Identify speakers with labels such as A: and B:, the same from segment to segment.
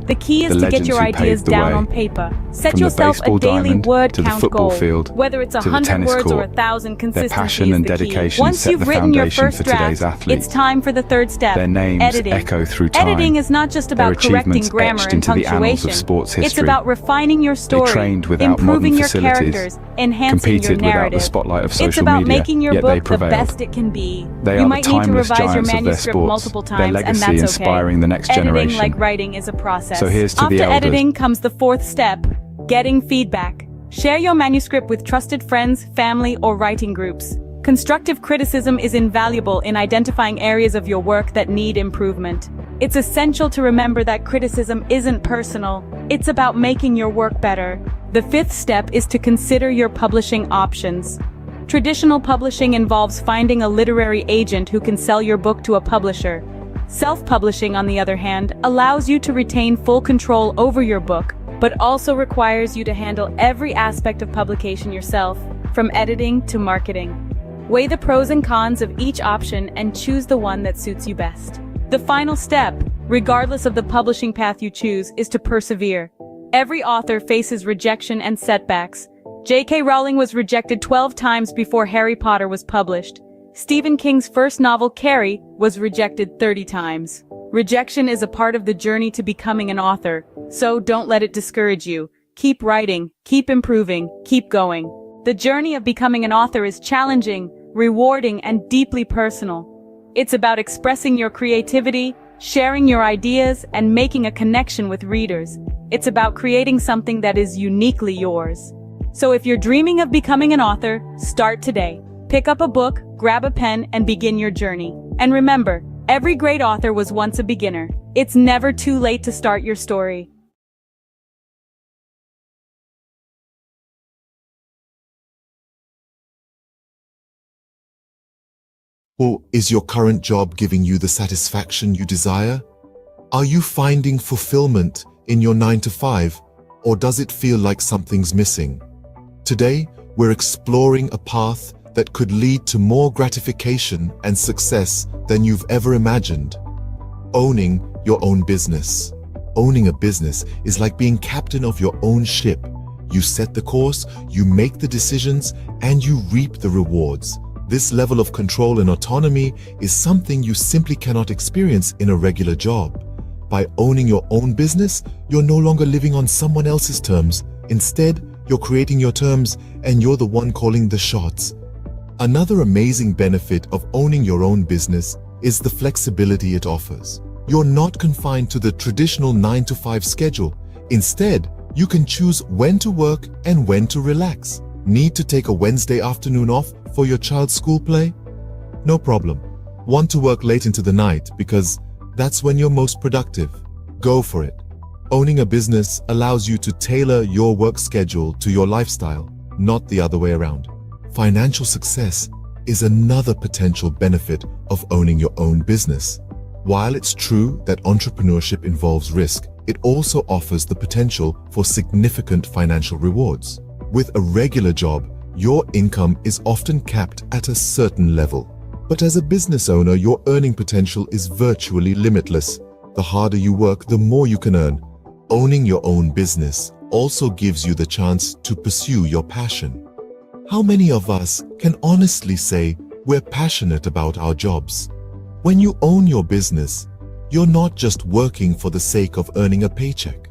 A: The key is
B: The
A: to get
B: legends
A: your
B: who
A: ideas
B: paved the
A: down
B: way.
A: on paper. Set
B: From the
A: yourself a
B: baseball
A: daily
B: diamond
A: word
B: to the
A: count
B: football
A: goal.
B: field,
A: Whether it's
B: to the
A: 100
B: tennis
A: words or
B: court.
A: 1,000, consistency
B: passion
A: is
B: and
A: the key.
B: dedication
A: Once
B: set
A: you've
B: the
A: written your
B: foundation
A: first
B: for
A: draft,
B: today's athletes.
A: it's time for the third step,
B: Their names
A: editing.
B: echo through time.
A: Editing is not just
B: Their
A: about correcting
B: achievements
A: grammar
B: etched
A: and
B: into the annals
A: punctuation.
B: of sports
A: It's
B: history.
A: about refining your story,
B: trained without
A: improving
B: modern
A: your
B: facilities,
A: characters, enhancing your
B: competed without the
A: narrative.
B: spotlight of
A: It's
B: social
A: about
B: media,
A: making your
B: yet they
A: book the
B: prevailed.
A: best it can be.
B: They
A: You
B: are
A: might
B: the
A: need to
B: timeless
A: revise your
B: giants of their
A: manuscript
B: sports,
A: multiple
B: their
A: times, and
B: legacy
A: that's okay.
B: inspiring the next
A: Editing,
B: generation.
A: like writing, is a process.
B: So here's to
A: After
B: the elders.
A: editing comes the fourth step, getting feedback. Share your manuscript with trusted friends, family, or writing groups. Constructive criticism is invaluable in identifying areas of your work that need improvement. It's essential to remember that criticism isn't personal. It's about making your work better. The fifth step is to consider your publishing options. Traditional publishing involves finding a literary agent who can sell your book to a publisher. Self-publishing, on the other hand, allows you to retain full control over your book, but also requires you to handle every aspect of publication yourself, from editing to marketing. Weigh the pros and cons of each option and choose the one that suits you best. The final step, regardless of the publishing path you choose, is to persevere. Every author faces rejection and setbacks. J.K. Rowling was rejected 12 times before Harry Potter was published. Stephen King's first novel, Carrie, was rejected 30 times. Rejection is a part of the journey to becoming an author, so don't let it discourage you. Keep writing, keep improving, keep going. The journey of becoming an author is challenging, rewarding, and deeply personal. It's about expressing your creativity, sharing your ideas, and making a connection with readers. It's about creating something that is uniquely yours. So if you're dreaming of becoming an author, start today. Pick up a book, grab a pen, and begin your journey. And remember, every great author was once a beginner. It's never too late to start your story.
C: Or is your current job giving you the satisfaction you desire? Are you finding fulfillment in your 9-to-5, or does it feel like something's missing? Today, we're exploring a path that could lead to more gratification and success than you've ever imagined. Owning your own business. Owning a business is like being captain of your own ship. You set the course, you make the decisions, and you reap the rewards. This level of control and autonomy is something you simply cannot experience in a regular job. By owning your own business, you're no longer living on someone else's terms. Instead, you're creating your terms, and you're the one calling the shots. Another amazing benefit of owning your own business is the flexibility it offers. You're not confined to the traditional 9-to-5 schedule. Instead, you can choose when to work and when to relax. Need to take a Wednesday afternoon off for your child's school play? No problem. Want to work late into the night because that's when you're most productive? Go for it. Owning a business allows you to tailor your work schedule to your lifestyle, not the other way around. Financial success is another potential benefit of owning your own business. While it's true that entrepreneurship involves risk, it also offers the potential for significant financial rewards. With a regular job, your income is often capped at a certain level. But as a business owner, your earning potential is virtually limitless. The harder you work, the more you can earn. Owning your own business also gives you the chance to pursue your passion. How many of us can honestly say we're passionate about our jobs? When you own your business, you're not just working for the sake of earning a paycheck.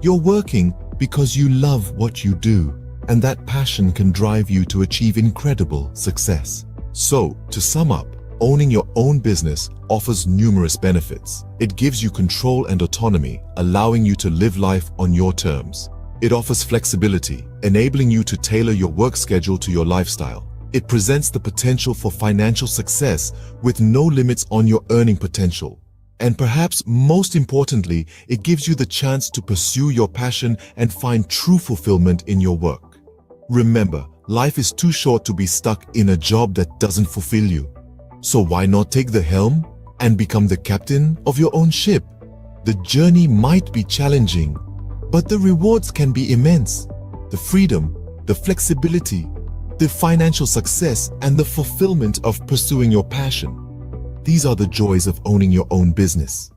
C: You're working because you love what you do, and that passion can drive you to achieve incredible success. So, to sum up, owning your own business offers numerous benefits. It gives you control and autonomy, allowing you to live life on your terms. It offers flexibility, enabling you to tailor your work schedule to your lifestyle. It presents the potential for financial success with no limits on your earning potential. And perhaps most importantly, it gives you the chance to pursue your passion and find true fulfillment in your work. Remember, life is too short to be stuck in a job that doesn't fulfill you. So why not take the helm and become the captain of your own ship? The journey might be challenging, but the rewards can be immense. The freedom, the flexibility, the financial success, and the fulfillment of pursuing your passion. These are the joys of owning your own business.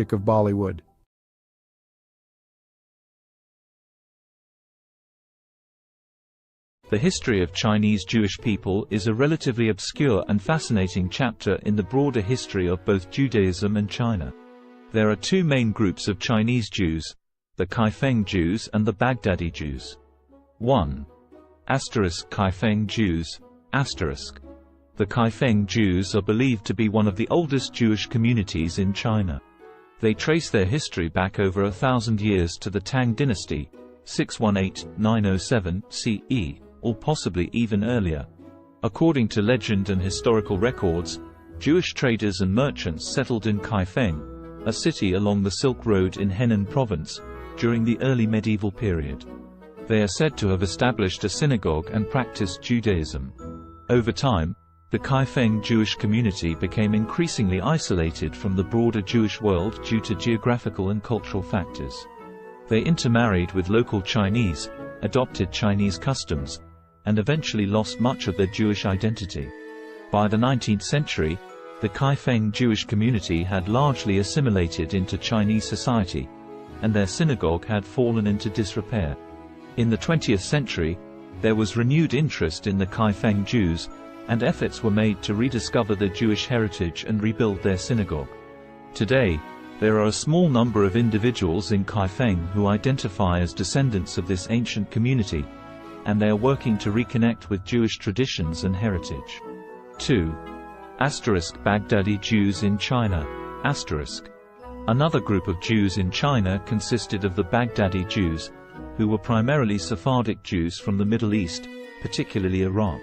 B: magic of Bollywood.
D: The history of Chinese Jewish people is a relatively obscure and fascinating chapter in the broader history of both Judaism and China. There are two main groups of Chinese Jews, the Kaifeng Jews and the Baghdadi Jews. 1. Kaifeng Jews. The Kaifeng Jews are believed to be one of the oldest Jewish communities in China. They trace their history back over 1,000 years to the Tang dynasty, 618–907 CE, or possibly even earlier. According to legend and historical records, Jewish traders and merchants settled in Kaifeng, a city along the Silk Road in Henan province, during the early medieval period. They are said to have established a synagogue and practiced Judaism. Over time, the Kaifeng Jewish community became increasingly isolated from the broader Jewish world due to geographical and cultural factors. They intermarried with local Chinese, adopted Chinese customs, and eventually lost much of their Jewish identity. By the 19th century, the Kaifeng Jewish community had largely assimilated into Chinese society, and their synagogue had fallen into disrepair. In the 20th century, there was renewed interest in the Kaifeng Jews, and efforts were made to rediscover their Jewish heritage and rebuild their synagogue. Today, there are a small number of individuals in Kaifeng who identify as descendants of this ancient community, and they are working to reconnect with Jewish traditions and heritage. 2. Baghdadi Jews in China. Another group of Jews in China consisted of the Baghdadi Jews, who were primarily Sephardic Jews from the Middle East, particularly Iraq.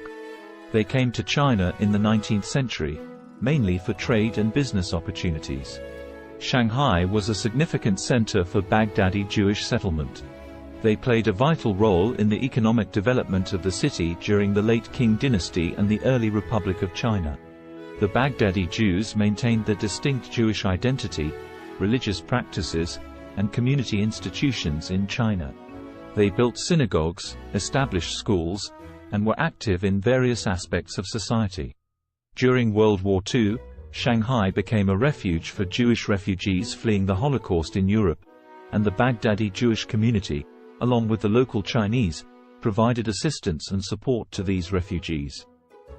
D: They came to China in the 19th century, mainly for trade and business opportunities. Shanghai was a significant center for Baghdadi Jewish settlement. They played a vital role in the economic development of the city during the late Qing dynasty and the early Republic of China. The Baghdadi Jews maintained their distinct Jewish identity, religious practices, and community institutions in China. They built synagogues, established schools, and were active in various aspects of society. During World War II, Shanghai became a refuge for Jewish refugees fleeing the Holocaust in Europe, and the Baghdadi Jewish community, along with the local Chinese, provided assistance and support to these refugees.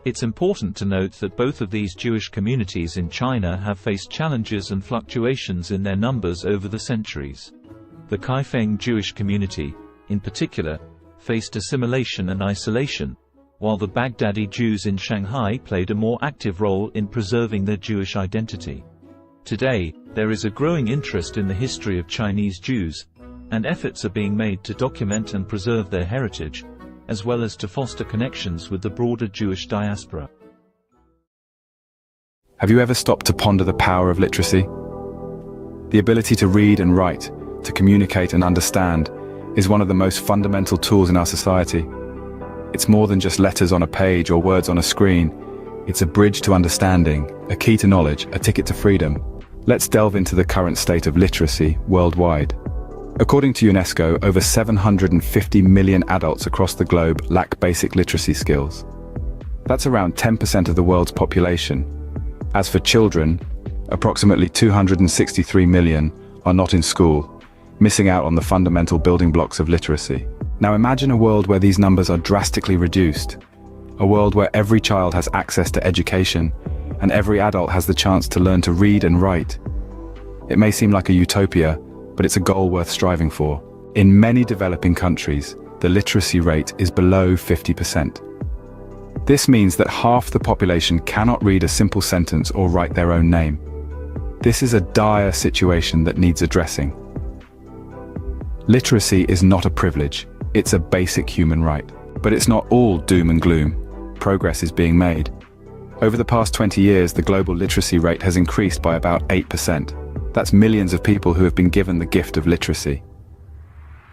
D: It's important to note that both of these Jewish communities in China have faced challenges and fluctuations in their numbers over the centuries. The Kaifeng Jewish community, in particular, faced assimilation and isolation, while the Baghdadi Jews in Shanghai played a more active role in preserving their Jewish identity. Today, there is a growing interest in the history of Chinese Jews, and efforts are being made to document and preserve their heritage, as well as to foster connections with the broader Jewish diaspora.
E: Have you ever stopped to ponder the power of literacy? The ability to read and write, to communicate and understand, is one of the most fundamental tools in our society. It's more than just letters on a page or words on a screen. It's a bridge to understanding, a key to knowledge, a ticket to freedom. Let's delve into the current state of literacy worldwide. According to UNESCO, over 750 million adults across the globe lack basic literacy skills. That's around 10% of the world's population. As for children, approximately 263 million are not in school, missing out on the fundamental building blocks of literacy. Now imagine a world where these numbers are drastically reduced. A world where every child has access to education, and every adult has the chance to learn to read and write. It may seem like a utopia, but it's a goal worth striving for. In many developing countries, the literacy rate is below 50%. This means that half the population cannot read a simple sentence or write their own name. This is a dire situation that needs addressing. Literacy is not a privilege, it's a basic human right. But it's not all doom and gloom. Progress is being made. Over the past 20 years, the global literacy rate has increased by about 8%. That's millions of people who have been given the gift of literacy.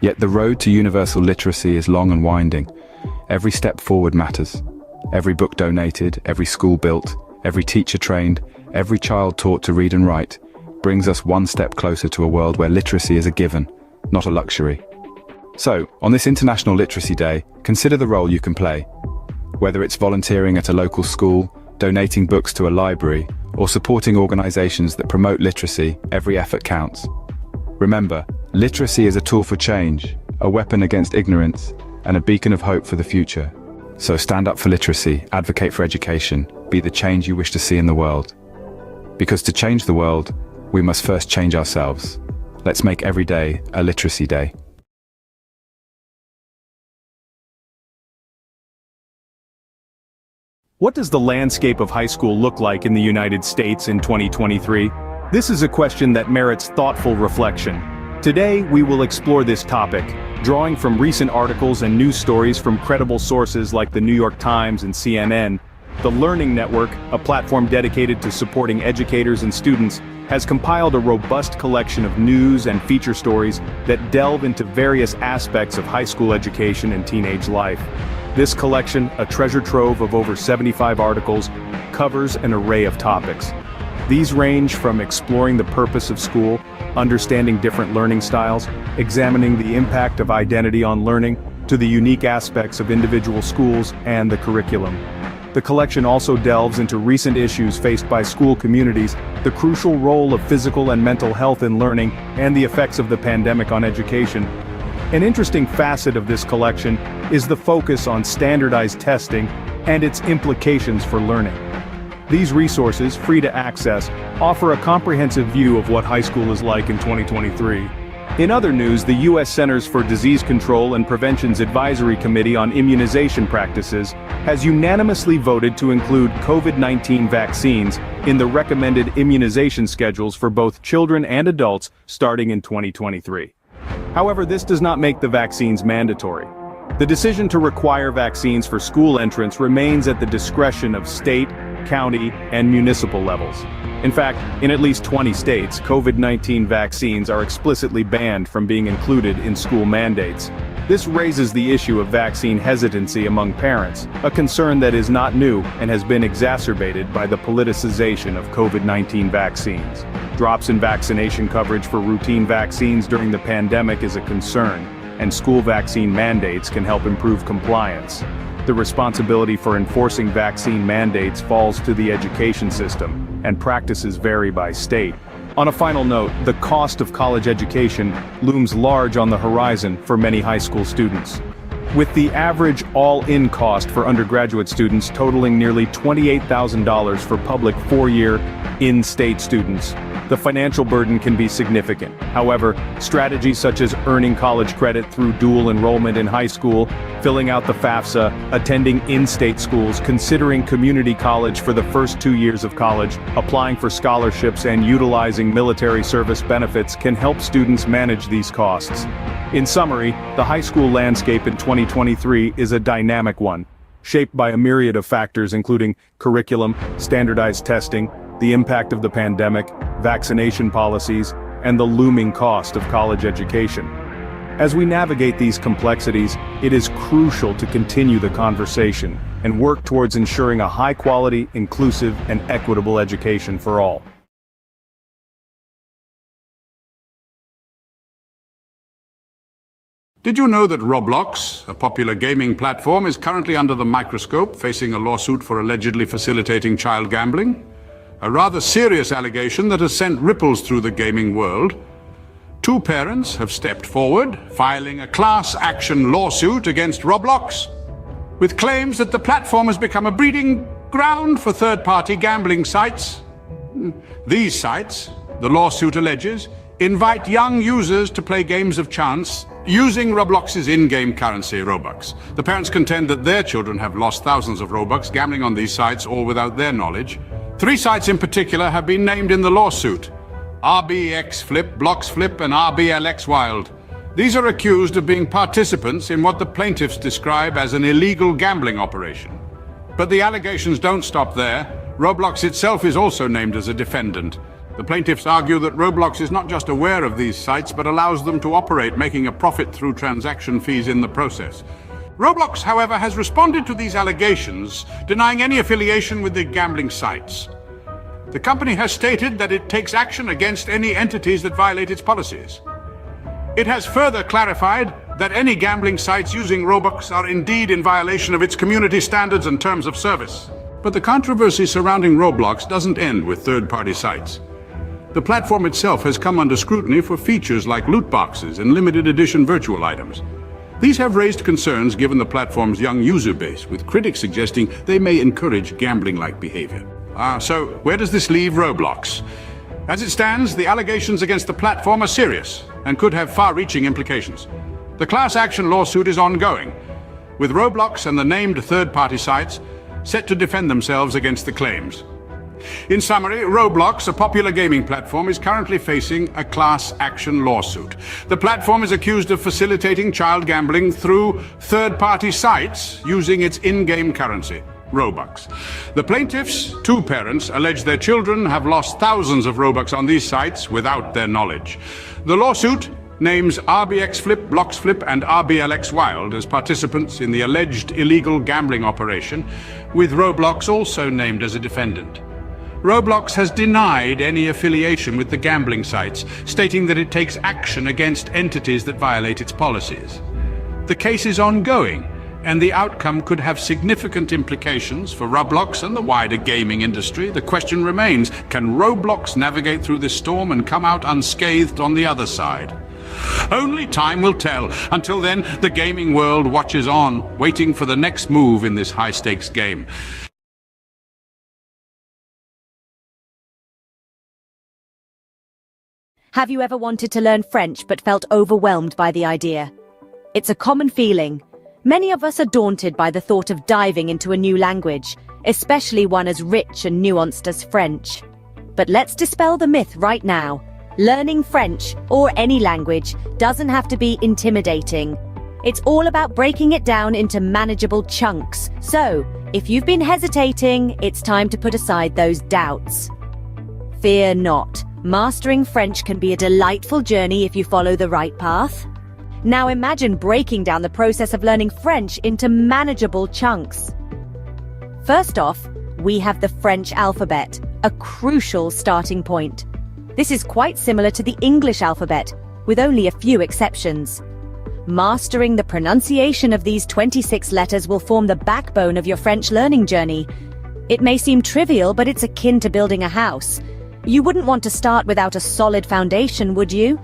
E: Yet the road to universal literacy is long and winding. Every step forward matters. Every book donated, every school built, every teacher trained, every child taught to read and write, brings us one step closer to a world where literacy is a given, not a luxury. So, on this International Literacy Day, consider the role you can play. Whether it's volunteering at a local school, donating books to a library, or supporting organizations that promote literacy, every effort counts. Remember, literacy is a tool for change, a weapon against ignorance, and a beacon of hope for the future. So stand up for literacy, advocate for education, be the change you wish to see in the world. Because to change the world, we must first change ourselves. Let's make every day a literacy day.
B: What does the landscape of high school look like in the United States in 2023? This is a question that merits thoughtful reflection. Today, we will explore this topic, drawing from recent articles and news stories from credible sources like the New York Times and CNN. The Learning Network, a platform dedicated to supporting educators and students, has compiled a robust collection of news and feature stories that delve into various aspects of high school education and teenage life. This collection, a treasure trove of over 75 articles, covers an array of topics. These range from exploring the purpose of school, understanding different learning styles, examining the impact of identity on learning, to the unique aspects of individual schools and the curriculum. The collection also delves into recent issues faced by school communities, the crucial role of physical and mental health in learning, and the effects of the pandemic on education. An interesting facet of this collection is the focus on standardized testing and its implications for learning. These resources, free to access, offer a comprehensive view of what high school is like in 2023. In other news, the U.S. Centers for Disease Control and Prevention's Advisory Committee on Immunization Practices has unanimously voted to include COVID-19 vaccines in the recommended immunization schedules for both children and adults starting in 2023. However, this does not make the vaccines mandatory. The decision to require vaccines for school entrance remains at the discretion of state, county, and municipal levels. In fact, in at least 20 states, COVID-19 vaccines are explicitly banned from being included in school mandates. This raises the issue of vaccine hesitancy among parents, a concern that is not new and has been exacerbated by the politicization of COVID-19 vaccines. Drops in vaccination coverage for routine vaccines during the pandemic is a concern, and school vaccine mandates can help improve compliance. The responsibility for enforcing vaccine mandates falls to the education system, and practices vary by state. On a final note, the cost of college education looms large on the horizon for many high school students. With the average all-in cost for undergraduate students totaling nearly $28,000 for public four-year, in-state students, the financial burden can be significant. However, strategies such as earning college credit through dual enrollment in high school, filling out the FAFSA, attending in-state schools, considering community college for the first 2 years of college, applying for scholarships, and utilizing military service benefits can help students manage these costs. In summary, the high school landscape in 2023 is a dynamic one, shaped by a myriad of factors including curriculum, standardized testing, the impact of the pandemic, vaccination policies, and the looming cost of college education. As we navigate these complexities, it is crucial to continue the conversation and work towards ensuring a high-quality, inclusive, and equitable education for all.
F: Did you know that Roblox, a popular gaming platform, is currently under the microscope, facing a lawsuit for allegedly facilitating child gambling? A rather serious allegation that has sent ripples through the gaming world. Two parents have stepped forward, filing a class action lawsuit against Roblox, with claims that the platform has become a breeding ground for third-party gambling sites. These sites, the lawsuit alleges, invite young users to play games of chance using Roblox's in-game currency, Robux. The parents contend that their children have lost thousands of Robux gambling on these sites, all without their knowledge. 3 sites in particular have been named in the lawsuit: RBX Flip, Blocks Flip, and RBLX Wild. These are accused of being participants in what the plaintiffs describe as an illegal gambling operation. But the allegations don't stop there. Roblox itself is also named as a defendant. The plaintiffs argue that Roblox is not just aware of these sites, but allows them to operate, making a profit through transaction fees in the process. Roblox, however, has responded to these allegations, denying any affiliation with the gambling sites. The company has stated that it takes action against any entities that violate its policies. It has further clarified that any gambling sites using Robux are indeed in violation of its community standards and terms of service. But the controversy surrounding Roblox doesn't end with third-party sites. The platform itself has come under scrutiny for features like loot boxes and limited edition virtual items. These have raised concerns given the platform's young user base, with critics suggesting they may encourage gambling-like behavior. So where does this leave Roblox? As it stands, the allegations against the platform are serious and could have far-reaching implications. The class action lawsuit is ongoing, with Roblox and the named third-party sites set to defend themselves against the claims. In summary, Roblox, a popular gaming platform, is currently facing a class action lawsuit. The platform is accused of facilitating child gambling through third-party sites using its in-game currency, Robux. The plaintiffs, two parents, allege their children have lost thousands of Robux on these sites without their knowledge. The lawsuit names RBX Flip, Blocks Flip, and RBLX Wild as participants in the alleged illegal gambling operation, with Roblox also named as a defendant. Roblox has denied any affiliation with the gambling sites, stating that it takes action against entities that violate its policies. The case is ongoing, and the outcome could have significant implications for Roblox and the wider gaming industry. The question remains, can Roblox navigate through this storm and come out unscathed on the other side? Only time will tell. Until then, the gaming world watches on, waiting for the next move in this high-stakes game.
G: Have you ever wanted to learn French but felt overwhelmed by the idea? It's a common feeling. Many of us are daunted by the thought of diving into a new language, especially one as rich and nuanced as French. But let's dispel the myth right now. Learning French, or any language, doesn't have to be intimidating. It's all about breaking it down into manageable chunks. So, if you've been hesitating, it's time to put aside those doubts. Fear not. Mastering French can be a delightful journey if you follow the right path. Now imagine breaking down the process of learning French into manageable chunks. First off, we have the French alphabet, a crucial starting point. This is quite similar to the English alphabet, with only a few exceptions. Mastering the pronunciation of these 26 letters will form the backbone of your French learning journey. It may seem trivial, but it's akin to building a house. You wouldn't want to start without a solid foundation, would you?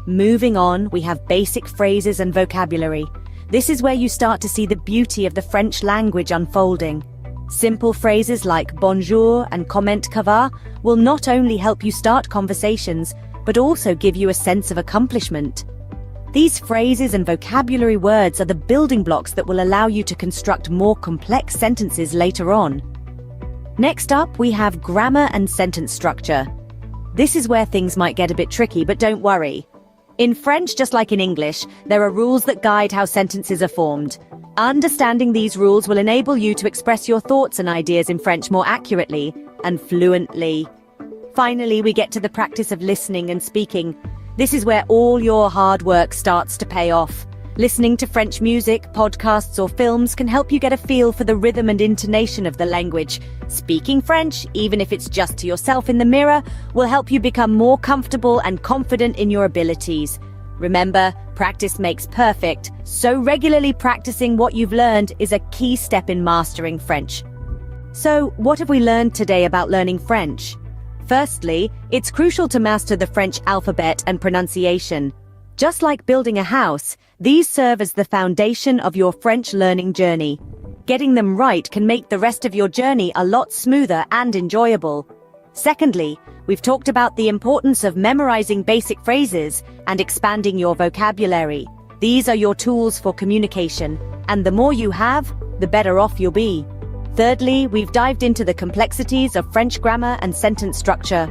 G: Moving on, we have basic phrases and vocabulary. This is where you start to see the beauty of the French language unfolding. Simple phrases like bonjour and comment ça va will not only help you start conversations, but also give you a sense of accomplishment. These phrases and vocabulary words are the building blocks that will allow you to construct more complex sentences later on. Next up, we have grammar and sentence structure. This is where things might get a bit tricky, but don't worry. In French, just like in English, there are rules that guide how sentences are formed. Understanding these rules will enable you to express your thoughts and ideas in French more accurately and fluently. Finally, we get to the practice of listening and speaking. This is where all your hard work starts to pay off. Listening to French music, podcasts, or films can help you get a feel for the rhythm and intonation of the language. Speaking French, even if it's just to yourself in the mirror, will help you become more comfortable and confident in your abilities. Remember, practice makes perfect, so regularly practicing what you've learned is a key step in mastering French. So, what have we learned today about learning French? Firstly, it's crucial to master the French alphabet and pronunciation. Just like building a house, these serve as the foundation of your French learning journey. Getting them right can make the rest of your journey a lot smoother and enjoyable. Secondly, we've talked about the importance of memorizing basic phrases and expanding your vocabulary. These are your tools for communication, and the more you have, the better off you'll be. Thirdly, we've dived into the complexities of French grammar and sentence structure.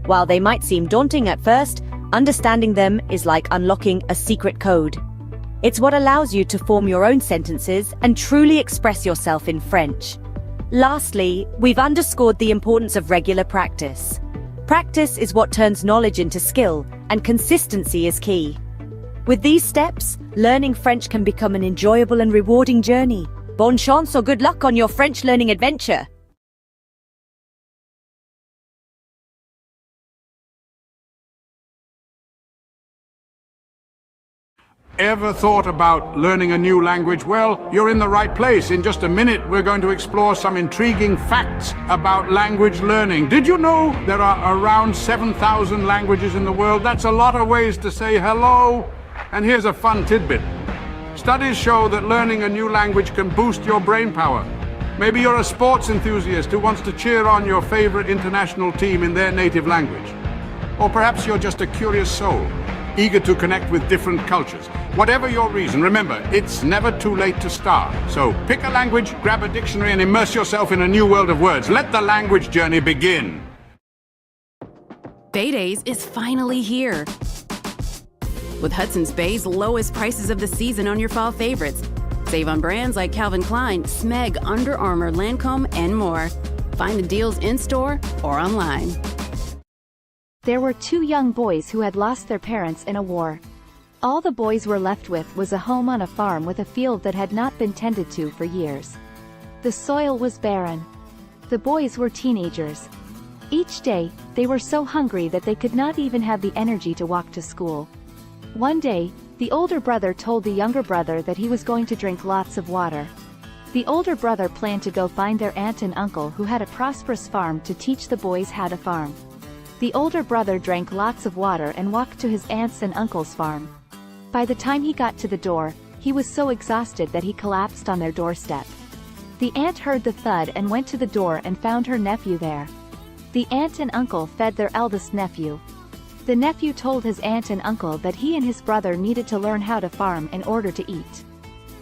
G: While they might seem daunting at first, understanding them is like unlocking a secret code. It's what allows you to form your own sentences and truly express yourself in French. Lastly, we've underscored the importance of regular practice. Practice is what turns knowledge into skill, and consistency is key. With these steps, learning French can become an enjoyable and rewarding journey. Bonne chance or good luck on your French learning adventure!
F: Ever thought about learning a new language? Well, you're in the right place. In just a minute, we're going to explore some intriguing facts about language learning. Did you know there are around 7,000 languages in the world? That's a lot of ways to say hello. And here's a fun tidbit. Studies show that learning a new language can boost your brain power. Maybe you're a sports enthusiast who wants to cheer on your favorite international team in their native language. Or perhaps you're just a curious soul, eager to connect with different cultures. Whatever your reason, remember, it's never too late to start. So pick a language, grab a dictionary, and immerse yourself in a new world of words. Let the language journey begin.
H: Bay Days is finally here. With Hudson's Bay's lowest prices of the season on your fall favorites. Save on brands like Calvin Klein, Smeg, Under Armour, Lancome, and more. Find the deals in-store or online.
I: There were two young boys who had lost their parents in a war. All the boys were left with was a home on a farm with a field that had not been tended to for years. The soil was barren. The boys were teenagers. Each day, they were so hungry that they could not even have the energy to walk to school. One day, the older brother told the younger brother that he was going to drink lots of water. The older brother planned to go find their aunt and uncle who had a prosperous farm to teach the boys how to farm. The older brother drank lots of water and walked to his aunt's and uncle's farm. By the time he got to the door, he was so exhausted that he collapsed on their doorstep. The aunt heard the thud and went to the door and found her nephew there. The aunt and uncle fed their eldest nephew. The nephew told his aunt and uncle that he and his brother needed to learn how to farm in order to eat.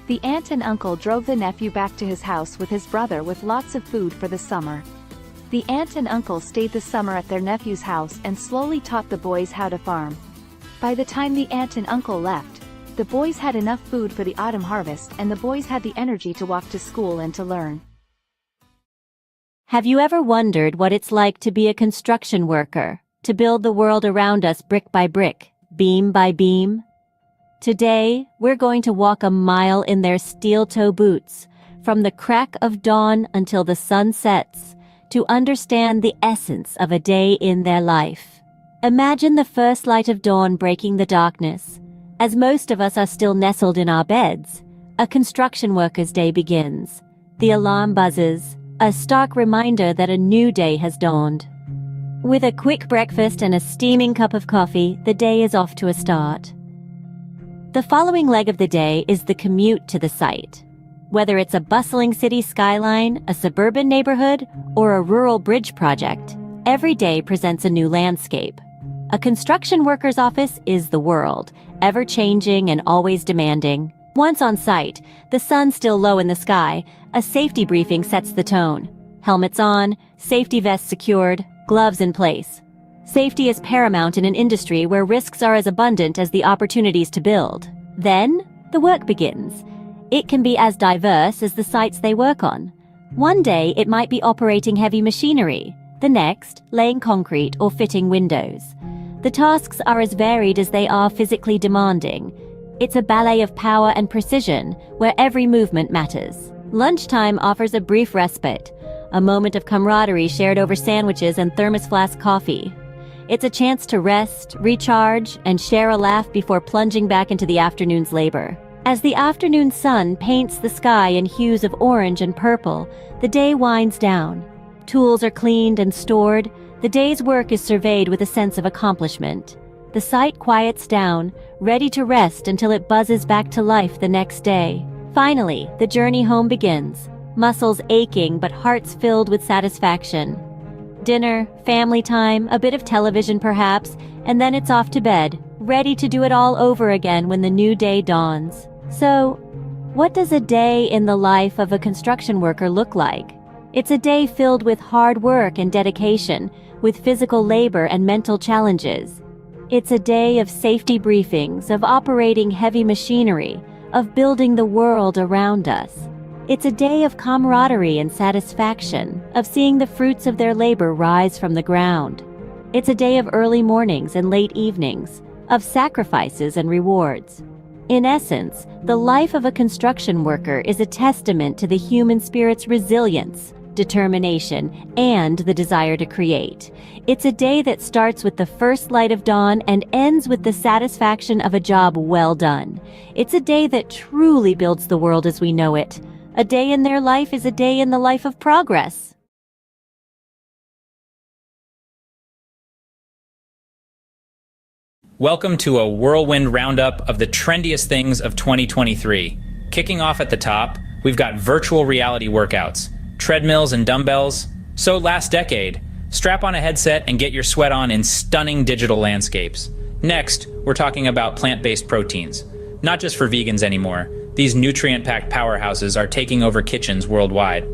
I: The aunt and uncle drove the nephew back to his house with his brother with lots of food for the summer. The aunt and uncle stayed the summer at their nephew's house and slowly taught the boys how to farm. By the time the aunt and uncle left, the boys had enough food for the autumn harvest and the boys had the energy to walk to school and to learn.
J: Have you ever wondered what it's like to be a construction worker, to build the world around us brick by brick, beam by beam? Today, we're going to walk a mile in their steel-toe boots, from the crack of dawn until the sun sets, to understand the essence of a day in their life. Imagine the first light of dawn breaking the darkness. As most of us are still nestled in our beds, a construction worker's day begins. The alarm buzzes, a stark reminder that a new day has dawned. With a quick breakfast and a steaming cup of coffee, the day is off to a start. The following leg of the day is the commute to the site. Whether it's a bustling city skyline, a suburban neighborhood, or a rural bridge project, every day presents a new landscape. A construction worker's office is the world, ever-changing and always demanding. Once on site, the sun still low in the sky, a safety briefing sets the tone. Helmets on, safety vests secured, gloves in place. Safety is paramount in an industry where risks are as abundant as the opportunities to build. Then, the work begins. It can be as diverse as the sites they work on. One day, it might be operating heavy machinery. The next, laying concrete or fitting windows. The tasks are as varied as they are physically demanding. It's a ballet of power and precision, where every movement matters. Lunchtime offers a brief respite, a moment of camaraderie shared over sandwiches and thermos flask coffee. It's a chance to rest, recharge, and share a laugh before plunging back into the afternoon's labor. As the afternoon sun paints the sky in hues of orange and purple, the day winds down. Tools are cleaned and stored. The day's work is surveyed with a sense of accomplishment. The site quiets down, ready to rest until it buzzes back to life the next day. Finally, the journey home begins. Muscles aching but hearts filled with satisfaction. Dinner, family time, a bit of television perhaps, and then it's off to bed, ready to do it all over again when the new day dawns. So, what does a day in the life of a construction worker look like? It's a day filled with hard work and dedication, with physical labor and mental challenges. It's a day of safety briefings, of operating heavy machinery, of building the world around us. It's a day of camaraderie and satisfaction, of seeing the fruits of their labor rise from the ground. It's a day of early mornings and late evenings, of sacrifices and rewards. In essence, the life of a construction worker is a testament to the human spirit's resilience, determination, and the desire to create. It's a day that starts with the first light of dawn and ends with the satisfaction of a job well done. It's a day that truly builds the world as we know it. A day in their life is a day in the life of progress.
K: Welcome to a whirlwind roundup of the trendiest things of 2023. Kicking off at the top, we've got virtual reality workouts, treadmills and dumbbells. So last decade, strap on a headset and get your sweat on in stunning digital landscapes. Next, we're talking about plant-based proteins. Not just for vegans anymore. These nutrient-packed powerhouses are taking over kitchens worldwide.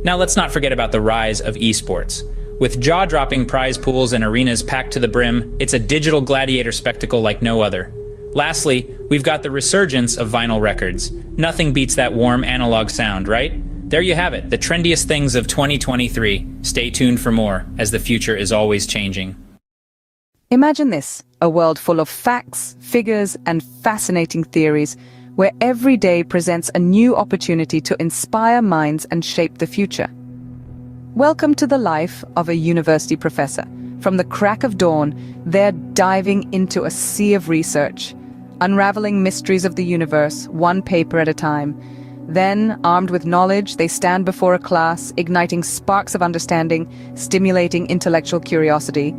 K: Now let's not forget about the rise of esports. With jaw-dropping prize pools and arenas packed to the brim, it's a digital gladiator spectacle like no other. Lastly, we've got the resurgence of vinyl records. Nothing beats that warm analog sound, right? There you have it, the trendiest things of 2023. Stay tuned for more, as the future is always changing.
L: Imagine this, a world full of facts, figures, and fascinating theories, where every day presents a new opportunity to inspire minds and shape the future. Welcome to the life of a university professor. From the crack of dawn, they're diving into a sea of research, unraveling mysteries of the universe, one paper at a time. Then, armed with knowledge, they stand before a class, igniting sparks of understanding, stimulating intellectual curiosity.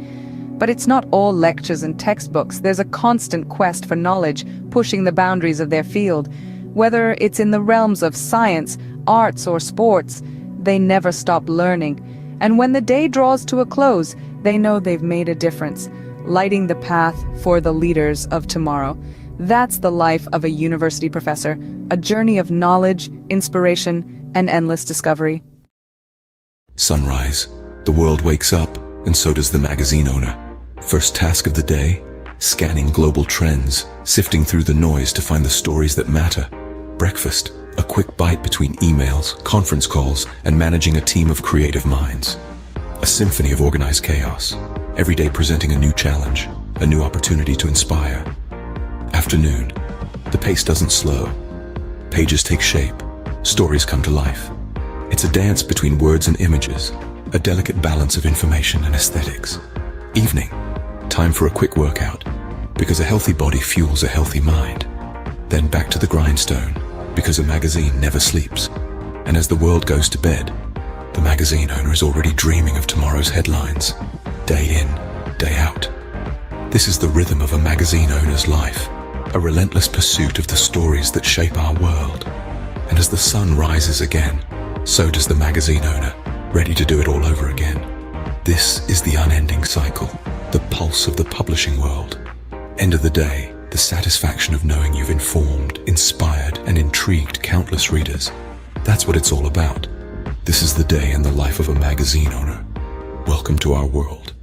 L: But it's not all lectures and textbooks. There's a constant quest for knowledge, pushing the boundaries of their field. Whether it's in the realms of science, arts, or sports, they never stop learning. And when the day draws to a close, they know they've made a difference, lighting the path for the leaders of tomorrow. That's the life of a university professor, a journey of knowledge, inspiration, and endless discovery.
M: Sunrise. The world wakes up, and so does the magazine owner. First task of the day, scanning global trends, sifting through the noise to find the stories that matter. Breakfast. A quick bite between emails, conference calls, and managing a team of creative minds. A symphony of organized chaos, every day presenting a new challenge, a new opportunity to inspire. Afternoon. The pace doesn't slow. Pages take shape. Stories come to life. It's a dance between words and images, a delicate balance of information and aesthetics. Evening. Time for a quick workout, because a healthy body fuels a healthy mind. Then back to the grindstone, because a magazine never sleeps. And as the world goes to bed, the magazine owner is already dreaming of tomorrow's headlines, day in, day out. This is the rhythm of a magazine owner's life, a relentless pursuit of the stories that shape our world. And as the sun rises again, so does the magazine owner, ready to do it all over again. This is the unending cycle, the pulse of the publishing world. End of the day, the satisfaction of knowing you've informed, inspired, and intrigued countless readers. That's what it's all about. This is the day in the life of a magazine owner. Welcome to our world.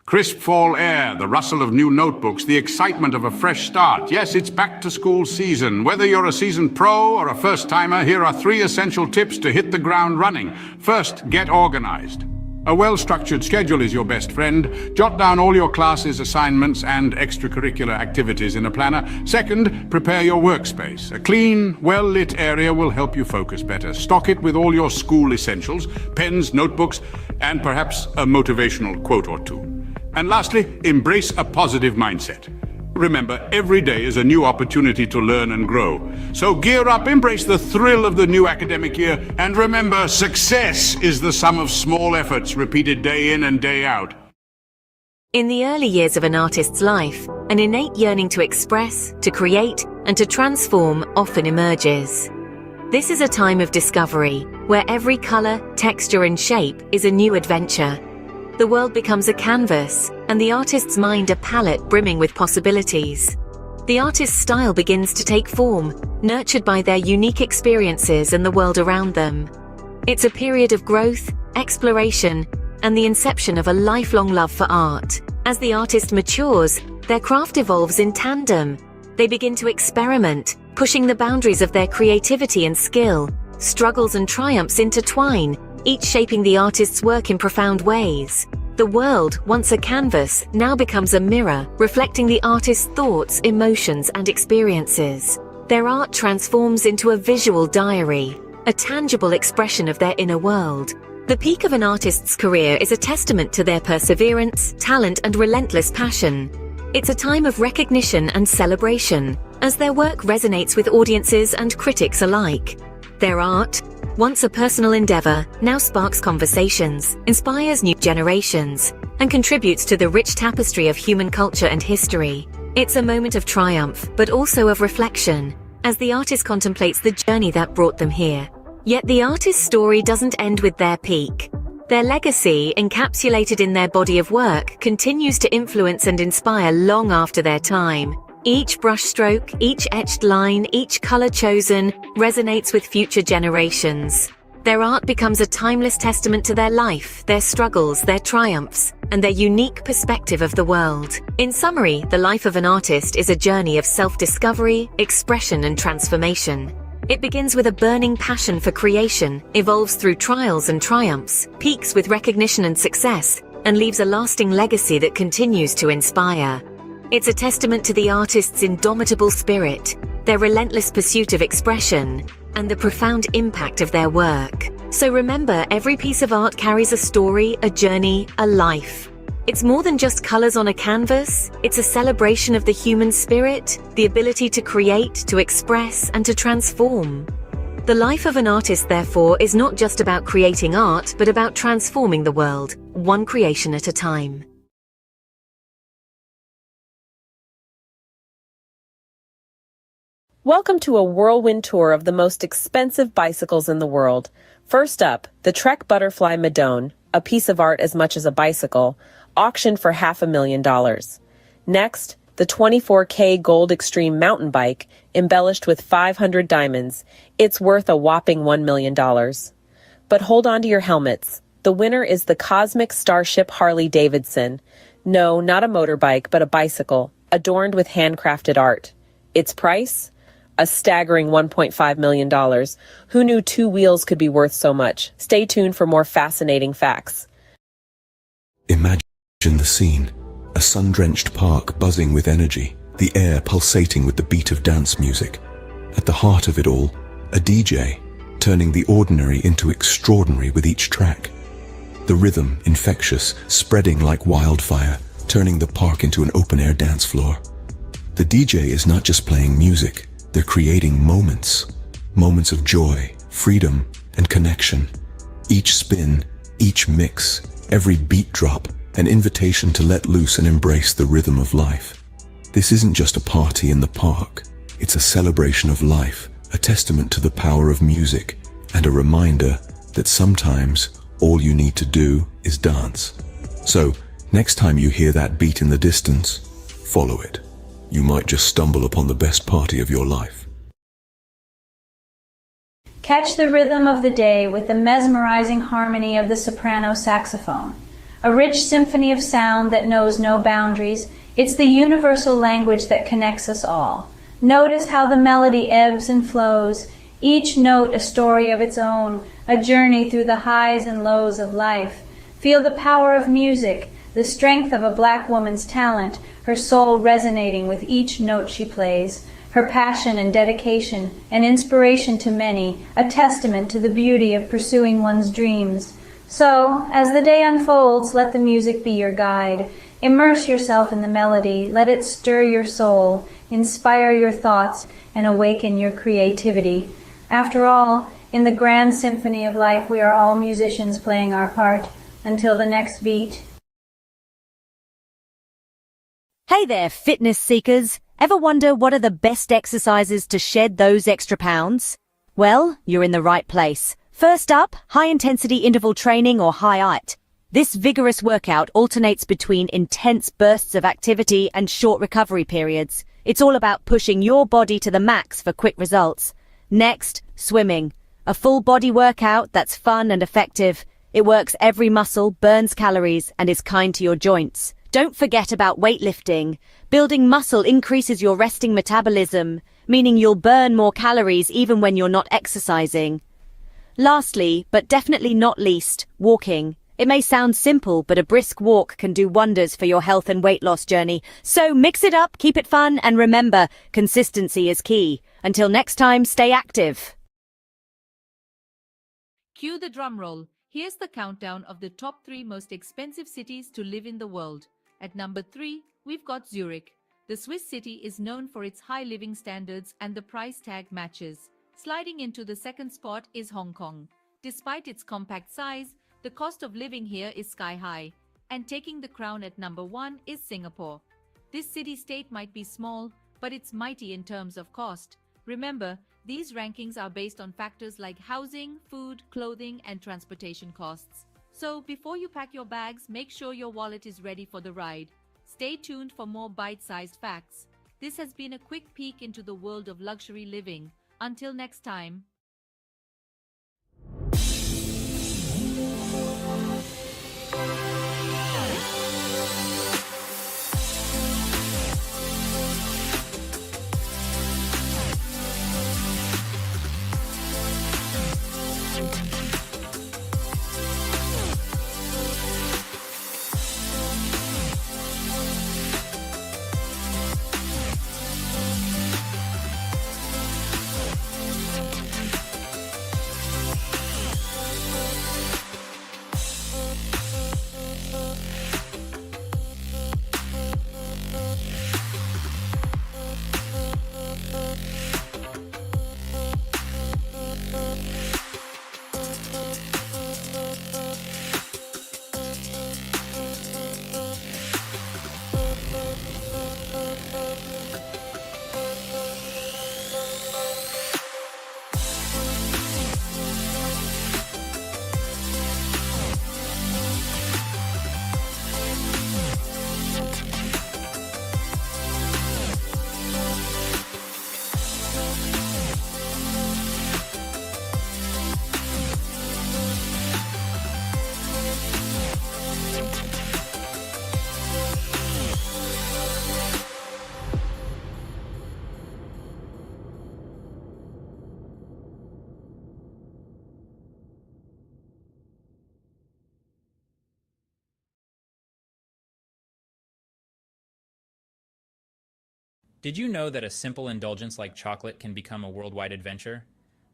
F: Crisp fall air, the rustle of new notebooks, the excitement of a fresh start. Yes, it's back to school season. Whether you're a seasoned pro or a first-timer, here are 3 essential tips to hit the ground running. First, get organized. A well-structured schedule is your best friend. Jot down all your classes, assignments, and extracurricular activities in a planner. Second, prepare your workspace. A clean, well-lit area will help you focus better. Stock it with all your school essentials, pens, notebooks, and perhaps a motivational quote or two. And lastly, embrace a positive mindset. Remember, every day is a new opportunity to learn and grow. So gear up, embrace the thrill of the new academic year, and remember, success is the sum of small efforts repeated day in and day out.
N: In the early years of an artist's life, an innate yearning to express, to create, and to transform often emerges. This is a time of discovery, where every color, texture, and shape is a new adventure. The world becomes a canvas, and the artist's mind a palette brimming with possibilities. The artist's style begins to take form, nurtured by their unique experiences and the world around them. It's a period of growth, exploration, and the inception of a lifelong love for art. As the artist matures, their craft evolves in tandem. They begin to experiment, pushing the boundaries of their creativity and skill. Struggles and triumphs intertwine, each shaping the artist's work in profound ways. The world, once a canvas, now becomes a mirror, reflecting the artist's thoughts, emotions, and experiences. Their art transforms into a visual diary, a tangible expression of their inner world. The peak of an artist's career is a testament to their perseverance, talent, and relentless passion. It's a time of recognition and celebration, as their work resonates with audiences and critics alike. Their art, once a personal endeavor, now sparks conversations, inspires new generations, and contributes to the rich tapestry of human culture and history. It's a moment of triumph, but also of reflection, as the artist contemplates the journey that brought them here. Yet the artist's story doesn't end with their peak. Their legacy, encapsulated in their body of work, continues to influence and inspire long after their time. Each brushstroke, each etched line, each color chosen resonates with future generations. Their art becomes a timeless testament to their life, their struggles, their triumphs, and their unique perspective of the world. In summary, the life of an artist is a journey of self-discovery, expression, and transformation. It begins with a burning passion for creation, evolves through trials and triumphs, peaks with recognition and success, and leaves a lasting legacy that continues to inspire. It's a testament to the artist's indomitable spirit, their relentless pursuit of expression, and the profound impact of their work. So remember, every piece of art carries a story, a journey, a life. It's more than just colors on a canvas. It's a celebration of the human spirit, the ability to create, to express, and to transform. The life of an artist, therefore, is not just about creating art, but about transforming the world, one creation at a time.
O: Welcome to a whirlwind tour of the most expensive bicycles in the world. First up, the Trek Butterfly Madone, a piece of art as much as a bicycle, auctioned for $500,000. Next, the 24K Gold Extreme mountain bike, embellished with 500 diamonds. It's worth a whopping $1 million. But hold on to your helmets. The winner is the Cosmic Starship Harley-Davidson. No, not a motorbike, but a bicycle, adorned with handcrafted art. Its price? A staggering $1.5 million. Who knew two wheels could be worth so much? Stay tuned for more fascinating facts.
M: Imagine the scene. A sun-drenched park buzzing with energy, the air pulsating with the beat of dance music. At the heart of it all, a DJ, turning the ordinary into extraordinary with each track. The rhythm, infectious, spreading like wildfire, turning the park into an open-air dance floor. The DJ is not just playing music, they're creating moments. Moments of joy, freedom, and connection. Each spin, each mix, every beat drop, an invitation to let loose and embrace the rhythm of life. This isn't just a party in the park. It's a celebration of life, a testament to the power of music, and a reminder that sometimes all you need to do is dance. So, next time you hear that beat in the distance, follow it. You might just stumble upon the best party of your life.
P: Catch the rhythm of the day with the mesmerizing harmony of the soprano saxophone. A rich symphony of sound that knows no boundaries. It's the universal language that connects us all. Notice how the melody ebbs and flows, each note a story of its own, a journey through the highs and lows of life. Feel the power of music, the strength of a black woman's talent, her soul resonating with each note she plays, her passion and dedication, an inspiration to many, a testament to the beauty of pursuing one's dreams. So, as the day unfolds, let the music be your guide. Immerse yourself in the melody, let it stir your soul, inspire your thoughts, and awaken your creativity. After all, in the grand symphony of life, we are all musicians playing our part. Until the next beat.
G: Hey there, fitness seekers. Ever wonder what are the best exercises to shed those extra pounds? Well, you're in the right place. First up, high-intensity interval training or HIIT. This vigorous workout alternates between intense bursts of activity and short recovery periods. It's all about pushing your body to the max for quick results. Next, swimming. A full body workout that's fun and effective. It works every muscle, burns calories, and is kind to your joints. Don't forget about weightlifting. Building muscle increases your resting metabolism, meaning you'll burn more calories even when you're not exercising. Lastly, but definitely not least, walking. It may sound simple, but a brisk walk can do wonders for your health and weight loss journey. So mix it up, keep it fun, and remember, consistency is key. Until next time, stay active.
Q: Cue the drum roll. Here's the countdown of the top 3 most expensive cities to live in the world. At number 3, we've got Zurich. The Swiss city is known for its high living standards and the price tag matches. Sliding into the second spot is Hong Kong. Despite its compact size, the cost of living here is sky high. And taking the crown at number 1 is Singapore. This city-state might be small, but it's mighty in terms of cost. Remember, these rankings are based on factors like housing, food, clothing, and transportation costs. So before you pack your bags, make sure your wallet is ready for the ride. Stay tuned for more bite-sized facts. This has been a quick peek into the world of luxury living. Until next time.
K: Did you know that a simple indulgence like chocolate can become a worldwide adventure?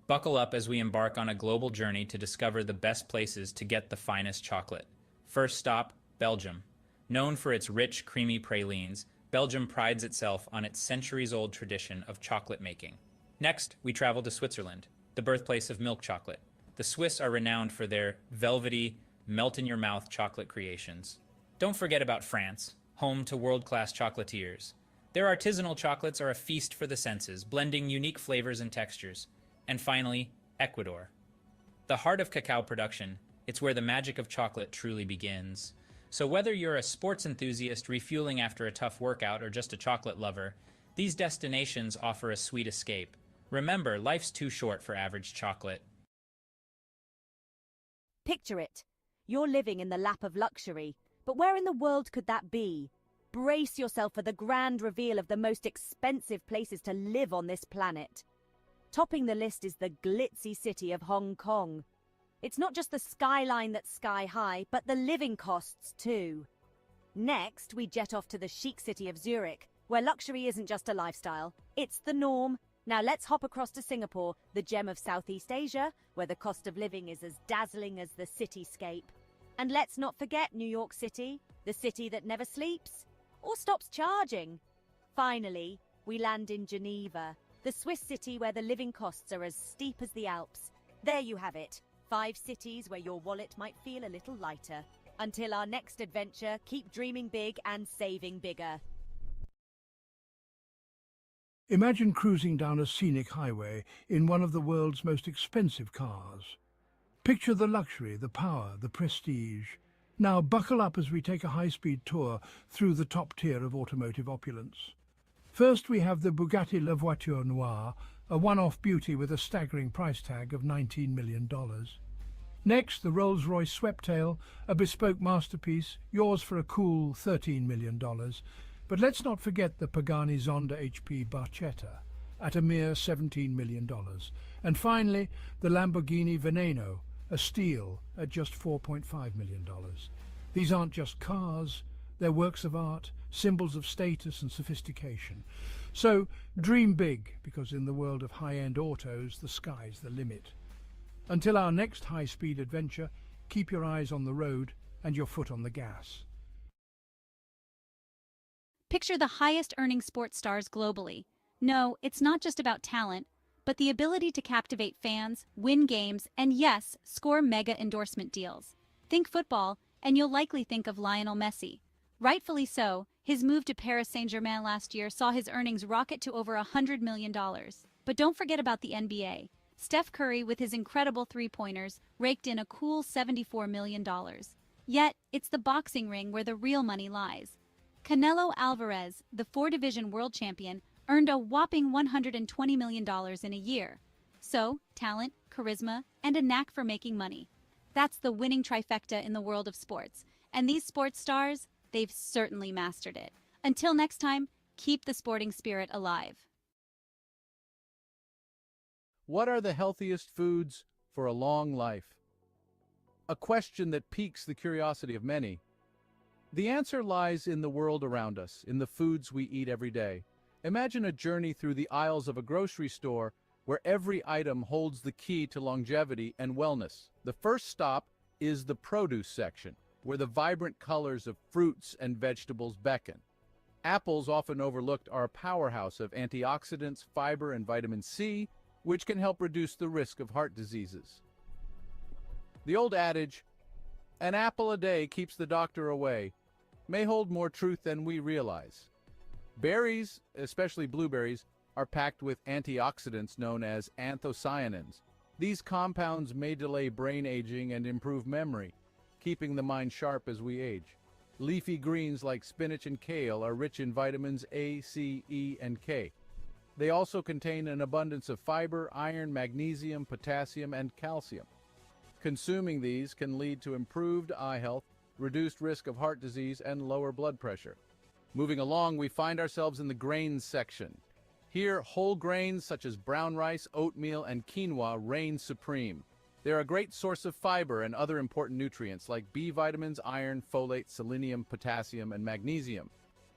K: Buckle up as we embark on a global journey to discover the best places to get the finest chocolate. First stop, Belgium. Known for its rich, creamy pralines, Belgium prides itself on its centuries-old tradition of chocolate making. Next, we travel to Switzerland, the birthplace of milk chocolate. The Swiss are renowned for their velvety, melt-in-your-mouth chocolate creations. Don't forget about France, home to world-class chocolatiers. Their artisanal chocolates are a feast for the senses, blending unique flavors and textures. And finally, Ecuador. The heart of cacao production, it's where the magic of chocolate truly begins. So whether you're a sports enthusiast refueling after a tough workout or just a chocolate lover, these destinations offer a sweet escape. Remember, life's too short for average chocolate.
G: Picture it. You're living in the lap of luxury, but where in the world could that be? Brace yourself for the grand reveal of the most expensive places to live on this planet. Topping the list is the glitzy city of Hong Kong. It's not just the skyline that's sky high, but the living costs too. Next, we jet off to the chic city of Zurich, where luxury isn't just a lifestyle, it's the norm. Now let's hop across to Singapore, the gem of Southeast Asia, where the cost of living is as dazzling as the cityscape. And let's not forget New York City, the city that never sleeps or stops charging. Finally, we land in Geneva, the Swiss city where the living costs are as steep as the Alps. There you have it, 5 cities where your wallet might feel a little lighter. Until our next adventure, keep dreaming big and saving bigger.
R: Imagine cruising down a scenic highway in one of the world's most expensive cars. Picture the luxury, the power, the prestige. Now buckle up as we take a high-speed tour through the top tier of automotive opulence. First we have the Bugatti La Voiture Noire, a one-off beauty with a staggering price tag of $19 million. Next, the Rolls-Royce Sweptail, a bespoke masterpiece, yours for a cool $13 million. But let's not forget the Pagani Zonda HP Barchetta, at a mere $17 million. And finally, the Lamborghini Veneno, a steal at just $4.5 million. These aren't just cars, they're works of art, symbols of status and sophistication. So dream big, because in the world of high-end autos, the sky's the limit. Until our next high-speed adventure, keep your eyes on the road and your foot on the gas.
S: Picture the highest-earning sports stars globally. No, it's not just about talent, but the ability to captivate fans, win games, and yes, score mega endorsement deals. Think football, and you'll likely think of Lionel Messi. Rightfully so, his move to Paris Saint-Germain last year saw his earnings rocket to over $100 million. But don't forget about the NBA. Steph Curry, with his incredible three-pointers, raked in a cool $74 million. Yet, it's the boxing ring where the real money lies. Canelo Alvarez, the four-division world champion, earned a whopping $120 million in a year. So, talent, charisma, and a knack for making money. That's the winning trifecta in the world of sports. And these sports stars, they've certainly mastered it. Until next time, keep the sporting spirit alive.
T: What are the healthiest foods for a long life? A question that piques the curiosity of many. The answer lies in the world around us, in the foods we eat every day. Imagine a journey through the aisles of a grocery store where every item holds the key to longevity and wellness. The first stop is the produce section, where the vibrant colors of fruits and vegetables beckon. Apples, often overlooked, are a powerhouse of antioxidants, fiber, and vitamin C, which can help reduce the risk of heart diseases. The old adage, "An apple a day keeps the doctor away," may hold more truth than we realize. Berries, especially blueberries, are packed with antioxidants known as anthocyanins. These compounds may delay brain aging and improve memory, keeping the mind sharp as we age. Leafy greens like spinach and kale are rich in vitamins A, C, E, and K. They also contain an abundance of fiber, iron, magnesium, potassium, and calcium. Consuming these can lead to improved eye health, reduced risk of heart disease, and lower blood pressure. Moving along, we find ourselves in the grains section. Here, whole grains such as brown rice, oatmeal, and quinoa reign supreme. They're a great source of fiber and other important nutrients like B vitamins, iron, folate, selenium, potassium, and magnesium.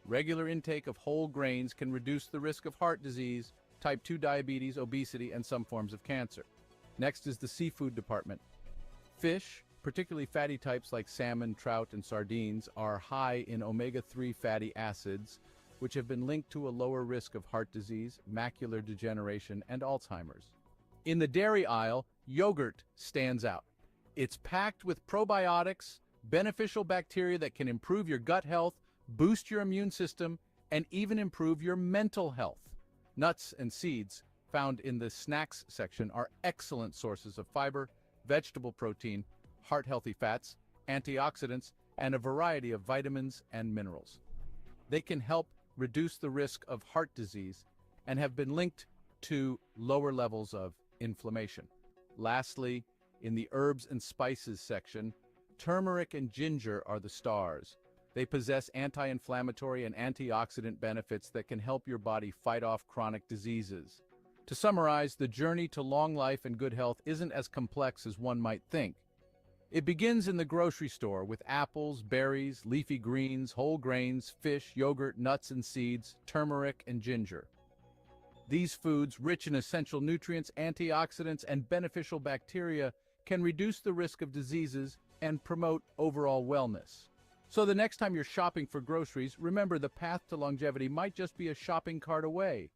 T: Regular intake of whole grains can reduce the risk of heart disease, type 2 diabetes, obesity, and some forms of cancer. Next is the seafood department. Fish, particularly fatty types like salmon, trout, and sardines, are high in omega-3 fatty acids, which have been linked to a lower risk of heart disease, macular degeneration, and Alzheimer's. In the dairy aisle, yogurt stands out. It's packed with probiotics, beneficial bacteria that can improve your gut health, boost your immune system, and even improve your mental health. Nuts and seeds, found in the snacks section, are excellent sources of fiber, vegetable protein, heart-healthy fats, antioxidants, and a variety of vitamins and minerals. They can help reduce the risk of heart disease and have been linked to lower levels of inflammation. Lastly, in the herbs and spices section, turmeric and ginger are the stars. They possess anti-inflammatory and antioxidant benefits that can help your body fight off chronic diseases. To summarize, the journey to long life and good health isn't as complex as one might think. It begins in the grocery store with apples, berries, leafy greens, whole grains, fish, yogurt, nuts and seeds, turmeric, and ginger. These foods, rich in essential nutrients, antioxidants, and beneficial bacteria, can reduce the risk of diseases and promote overall wellness. So the next time you're shopping for groceries, remember the path to longevity might just be a shopping cart away.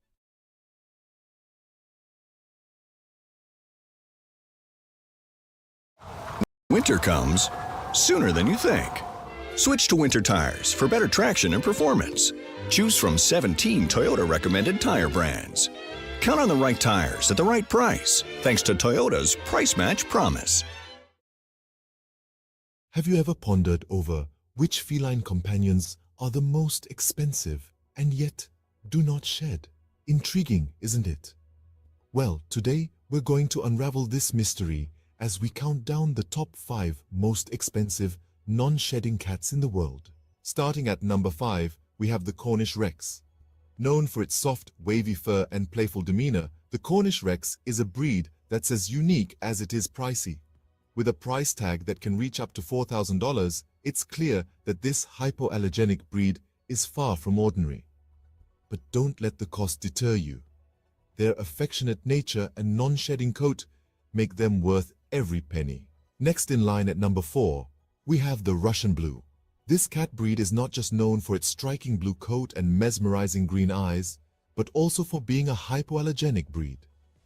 U: Winter comes sooner than you think. Switch to winter tires for better traction and performance. Choose from 17 Toyota recommended tire brands. Count on the right tires at the right price, thanks to Toyota's Price Match Promise.
C: Have you ever pondered over which feline companions are the most expensive and yet do not shed? Intriguing, isn't it? Well, today we're going to unravel this mystery as we count down the top 5 most expensive non-shedding cats in the world. Starting at number 5, we have the Cornish Rex. Known for its soft, wavy fur and playful demeanor, the Cornish Rex is a breed that's as unique as it is pricey. With a price tag that can reach up to $4,000, it's clear that this hypoallergenic breed is far from ordinary. But don't let the cost deter you. Their affectionate nature and non-shedding coat make them worth every penny. Next in line at number 4, we have the Russian Blue. This cat breed is not just known for its striking blue coat and mesmerizing green eyes, but also for being a hypoallergenic breed.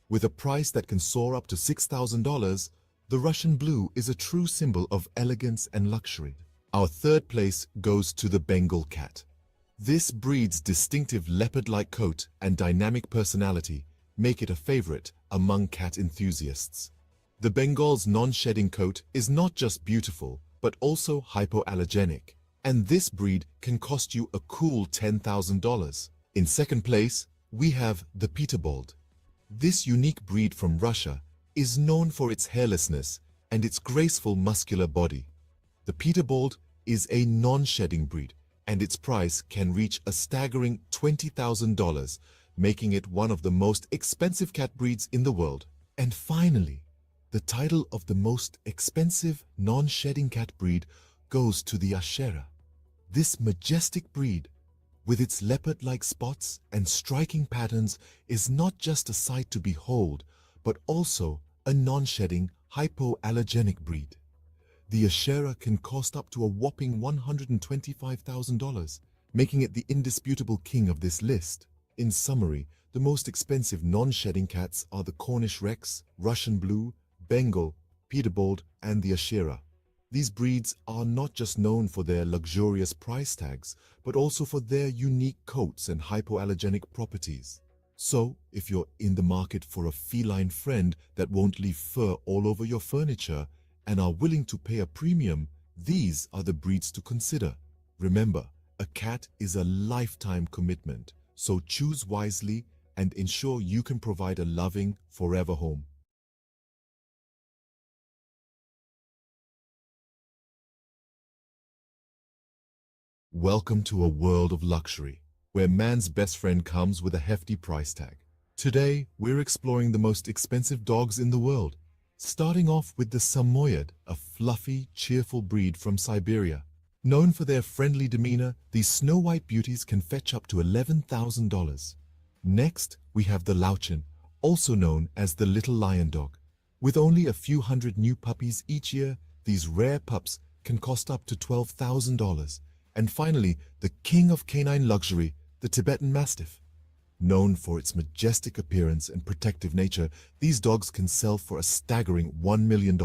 C: With a price that can soar up to $6,000, the Russian Blue is a true symbol of elegance and luxury. Our third place goes to the Bengal cat. This breed's distinctive leopard-like coat and dynamic personality make it a favorite among cat enthusiasts. The Bengal's non-shedding coat is not just beautiful, but also hypoallergenic, and this breed can cost you a cool $10,000. In second place, we have the Peterbilt. This unique breed from Russia is known for its hairlessness and its graceful muscular body. The Peterbilt is a non-shedding breed, and its price can reach a staggering $20,000, making it one of the most expensive cat breeds in the world. And finally, the title of the most expensive non-shedding cat breed goes to the Ashera. This majestic breed, with its leopard-like spots and striking patterns, is not just a sight to behold, but also a non-shedding, hypoallergenic breed. The Ashera can cost up to a whopping $125,000, making it the indisputable king of this list. In summary, the most expensive non-shedding cats are the Cornish Rex, Russian Blue, Bengal, Peterbilt, and the Ashera. These breeds are not just known for their luxurious price tags, but also for their unique coats and hypoallergenic properties. So, if you're in the market for a feline friend that won't leave fur all over your furniture and are willing to pay a premium, these are the breeds to consider. Remember, a cat is a lifetime commitment, so choose wisely and ensure you can provide a loving, forever home. Welcome to a world of luxury, where man's best friend comes with a hefty price tag. Today, we're exploring the most expensive dogs in the world, starting off with the Samoyed, a fluffy, cheerful breed from Siberia. Known for their friendly demeanor, these snow-white beauties can fetch up to $11,000. Next, we have the Lauchin, also known as the little lion dog. With only a few hundred new puppies each year, these rare pups can cost up to $12,000. And finally, the king of canine luxury, the Tibetan Mastiff. Known for its majestic appearance and protective nature, these dogs can sell for a staggering $1 million.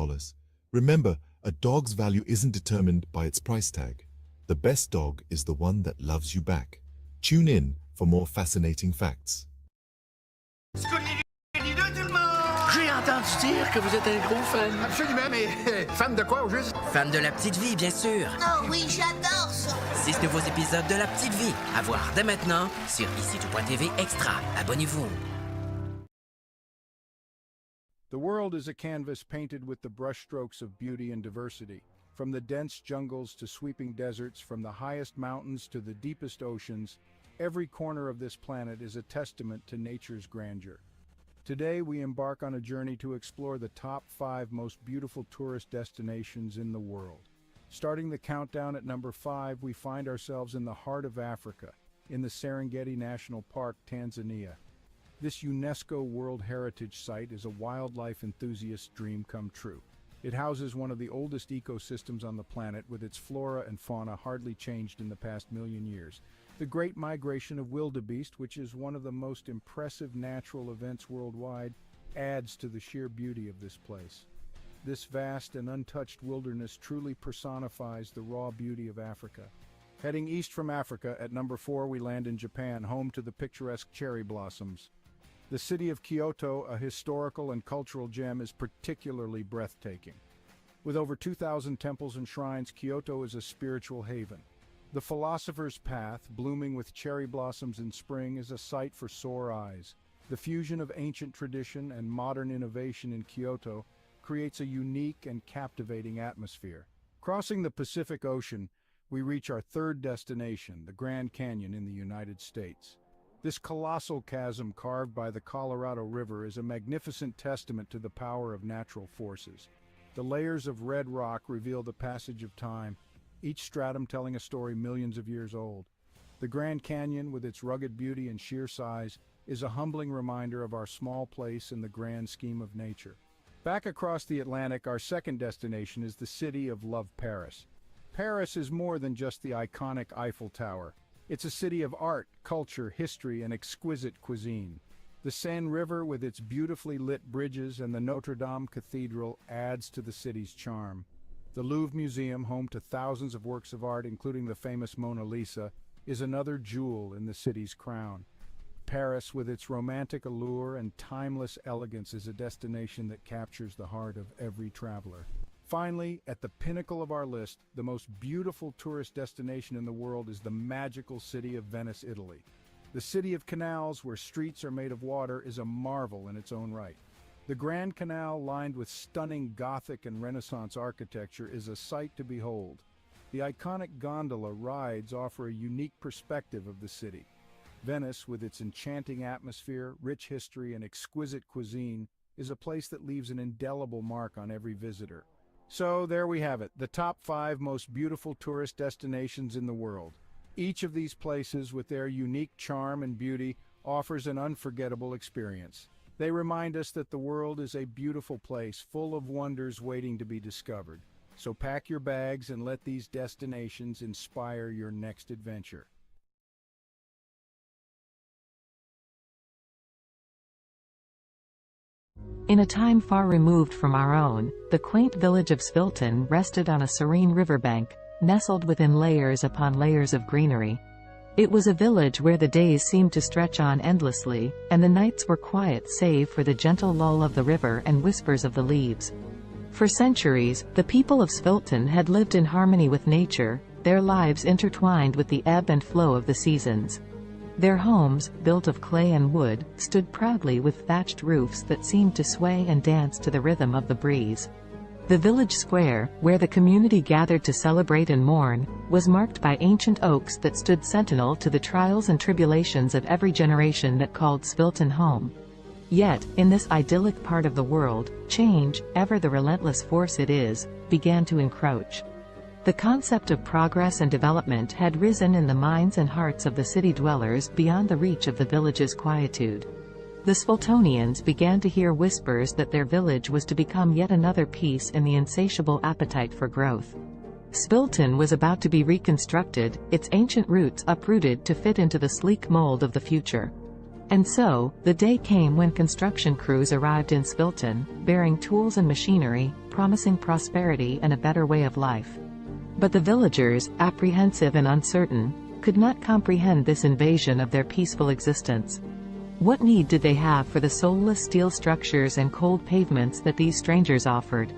C: Remember, a dog's value isn't determined by its price tag. The best dog is the one that loves you back. Tune in for more fascinating facts.
A: J'ai entendu dire que vous êtes un gros fan.
V: Absolument, mais fan de quoi au juste?
A: Fan de La Petite Vie, bien sûr.
V: Oh oui, j'adore ça.
A: 6 nouveaux épisodes de La Petite Vie à voir dès maintenant sur ici.tv Extra. Abonnez-vous.
W: The world is a canvas painted with the brushstrokes of beauty and diversity. From the dense jungles to sweeping deserts, from the highest mountains to the deepest oceans, every corner of this planet is a testament to nature's grandeur. Today, we embark on a journey to explore the top 5 most beautiful tourist destinations in the world. Starting the countdown at number 5, we find ourselves in the heart of Africa, in the Serengeti National Park, Tanzania. This UNESCO World Heritage Site is a wildlife enthusiast's dream come true. It houses one of the oldest ecosystems on the planet, with its flora and fauna hardly changed in the past million years. The Great Migration of Wildebeest, which is one of the most impressive natural events worldwide, adds to the sheer beauty of this place. This vast and untouched wilderness truly personifies the raw beauty of Africa. Heading east from Africa, at number 4 we land in Japan, home to the picturesque cherry blossoms. The city of Kyoto, a historical and cultural gem, is particularly breathtaking. With over 2,000 temples and shrines, Kyoto is a spiritual haven. The Philosopher's Path, blooming with cherry blossoms in spring, is a sight for sore eyes. The fusion of ancient tradition and modern innovation in Kyoto creates a unique and captivating atmosphere. Crossing the Pacific Ocean, we reach our third destination, the Grand Canyon in the United States. This colossal chasm carved by the Colorado River is a magnificent testament to the power of natural forces. The layers of red rock reveal the passage of time, each stratum telling a story millions of years old. The Grand Canyon, with its rugged beauty and sheer size, is a humbling reminder of our small place in the grand scheme of nature. Back across the Atlantic, our second destination is the city of Love, Paris. Paris is more than just the iconic Eiffel Tower. It's a city of art, culture, history, and exquisite cuisine. The Seine River, with its beautifully lit bridges, and the Notre Dame Cathedral adds to the city's charm. The Louvre Museum, home to thousands of works of art, including the famous Mona Lisa, is another jewel in the city's crown. Paris, with its romantic allure and timeless elegance, is a destination that captures the heart of every traveler. Finally, at the pinnacle of our list, the most beautiful tourist destination in the world is the magical city of Venice, Italy. The city of canals, where streets are made of water, is a marvel in its own right. The Grand Canal, lined with stunning Gothic and Renaissance architecture, is a sight to behold. The iconic gondola rides offer a unique perspective of the city. Venice, with its enchanting atmosphere, rich history, and exquisite cuisine, is a place that leaves an indelible mark on every visitor. So there we have it, the top 5 most beautiful tourist destinations in the world. Each of these places, with their unique charm and beauty, offers an unforgettable experience. They remind us that the world is a beautiful place full of wonders waiting to be discovered. So pack your bags and let these destinations inspire your next adventure.
B: In a time far removed from our own, the quaint village of Svilton rested on a serene riverbank, nestled within layers upon layers of greenery. It was a village where the days seemed to stretch on endlessly, and the nights were quiet save for the gentle lull of the river and whispers of the leaves. For centuries, the people of Svilton had lived in harmony with nature, their lives intertwined with the ebb and flow of the seasons. Their homes, built of clay and wood, stood proudly with thatched roofs that seemed to sway and dance to the rhythm of the breeze. The village square, where the community gathered to celebrate and mourn, was marked by ancient oaks that stood sentinel to the trials and tribulations of every generation that called Svilton home. Yet, in this idyllic part of the world, change, ever the relentless force it is, began to encroach. The concept of progress and development had risen in the minds and hearts of the city dwellers beyond the reach of the village's quietude. The Sviltonians began to hear whispers that their village was to become yet another piece in the insatiable appetite for growth. Svilton was about to be reconstructed, its ancient roots uprooted to fit into the sleek mold of the future. And so, the day came when construction crews arrived in Svilton, bearing tools and machinery, promising prosperity and a better way of life. But the villagers, apprehensive and uncertain, could not comprehend this invasion of their peaceful existence. What need did they have for the soulless steel structures and cold pavements that these strangers offered?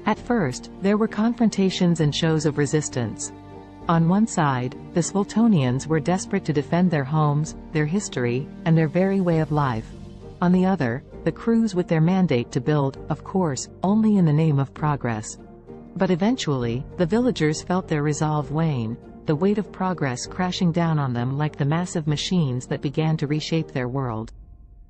B: At first, there were confrontations and shows of resistance. On one side, the Sviltonians were desperate to defend their homes, their history, and their very way of life. On the other, the crews with their mandate to build, of course, only in the name of progress. But eventually, the villagers felt their resolve wane, the weight of progress crashing down on them like the massive machines that began to reshape their world.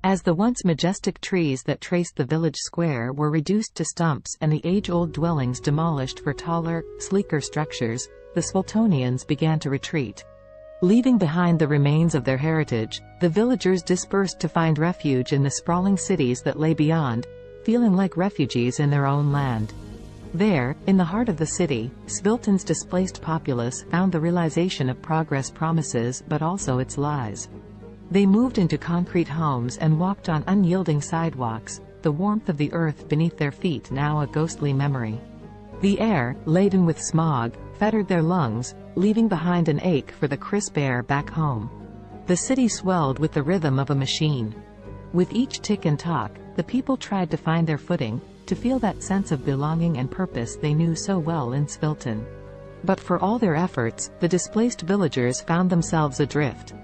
B: As the once majestic trees that traced the village square were reduced to stumps and the age-old dwellings demolished for taller, sleeker structures, the Sviltonians began to retreat. Leaving behind the remains of their heritage, the villagers dispersed to find refuge in the sprawling cities that lay beyond, feeling like refugees in their own land. There, in the heart of the city, Svilton's displaced populace found the realization of progress promises but also its lies. They moved into concrete homes and walked on unyielding sidewalks, the warmth of the earth beneath their feet now a ghostly memory. The air, laden with smog, fettered their lungs, leaving behind an ache for the crisp air back home. The city swelled with the rhythm of a machine. With each tick and tock, the people tried to find their footing, to feel that sense of belonging and purpose they knew so well in Svilton. But for all their efforts, the displaced villagers found themselves adrift.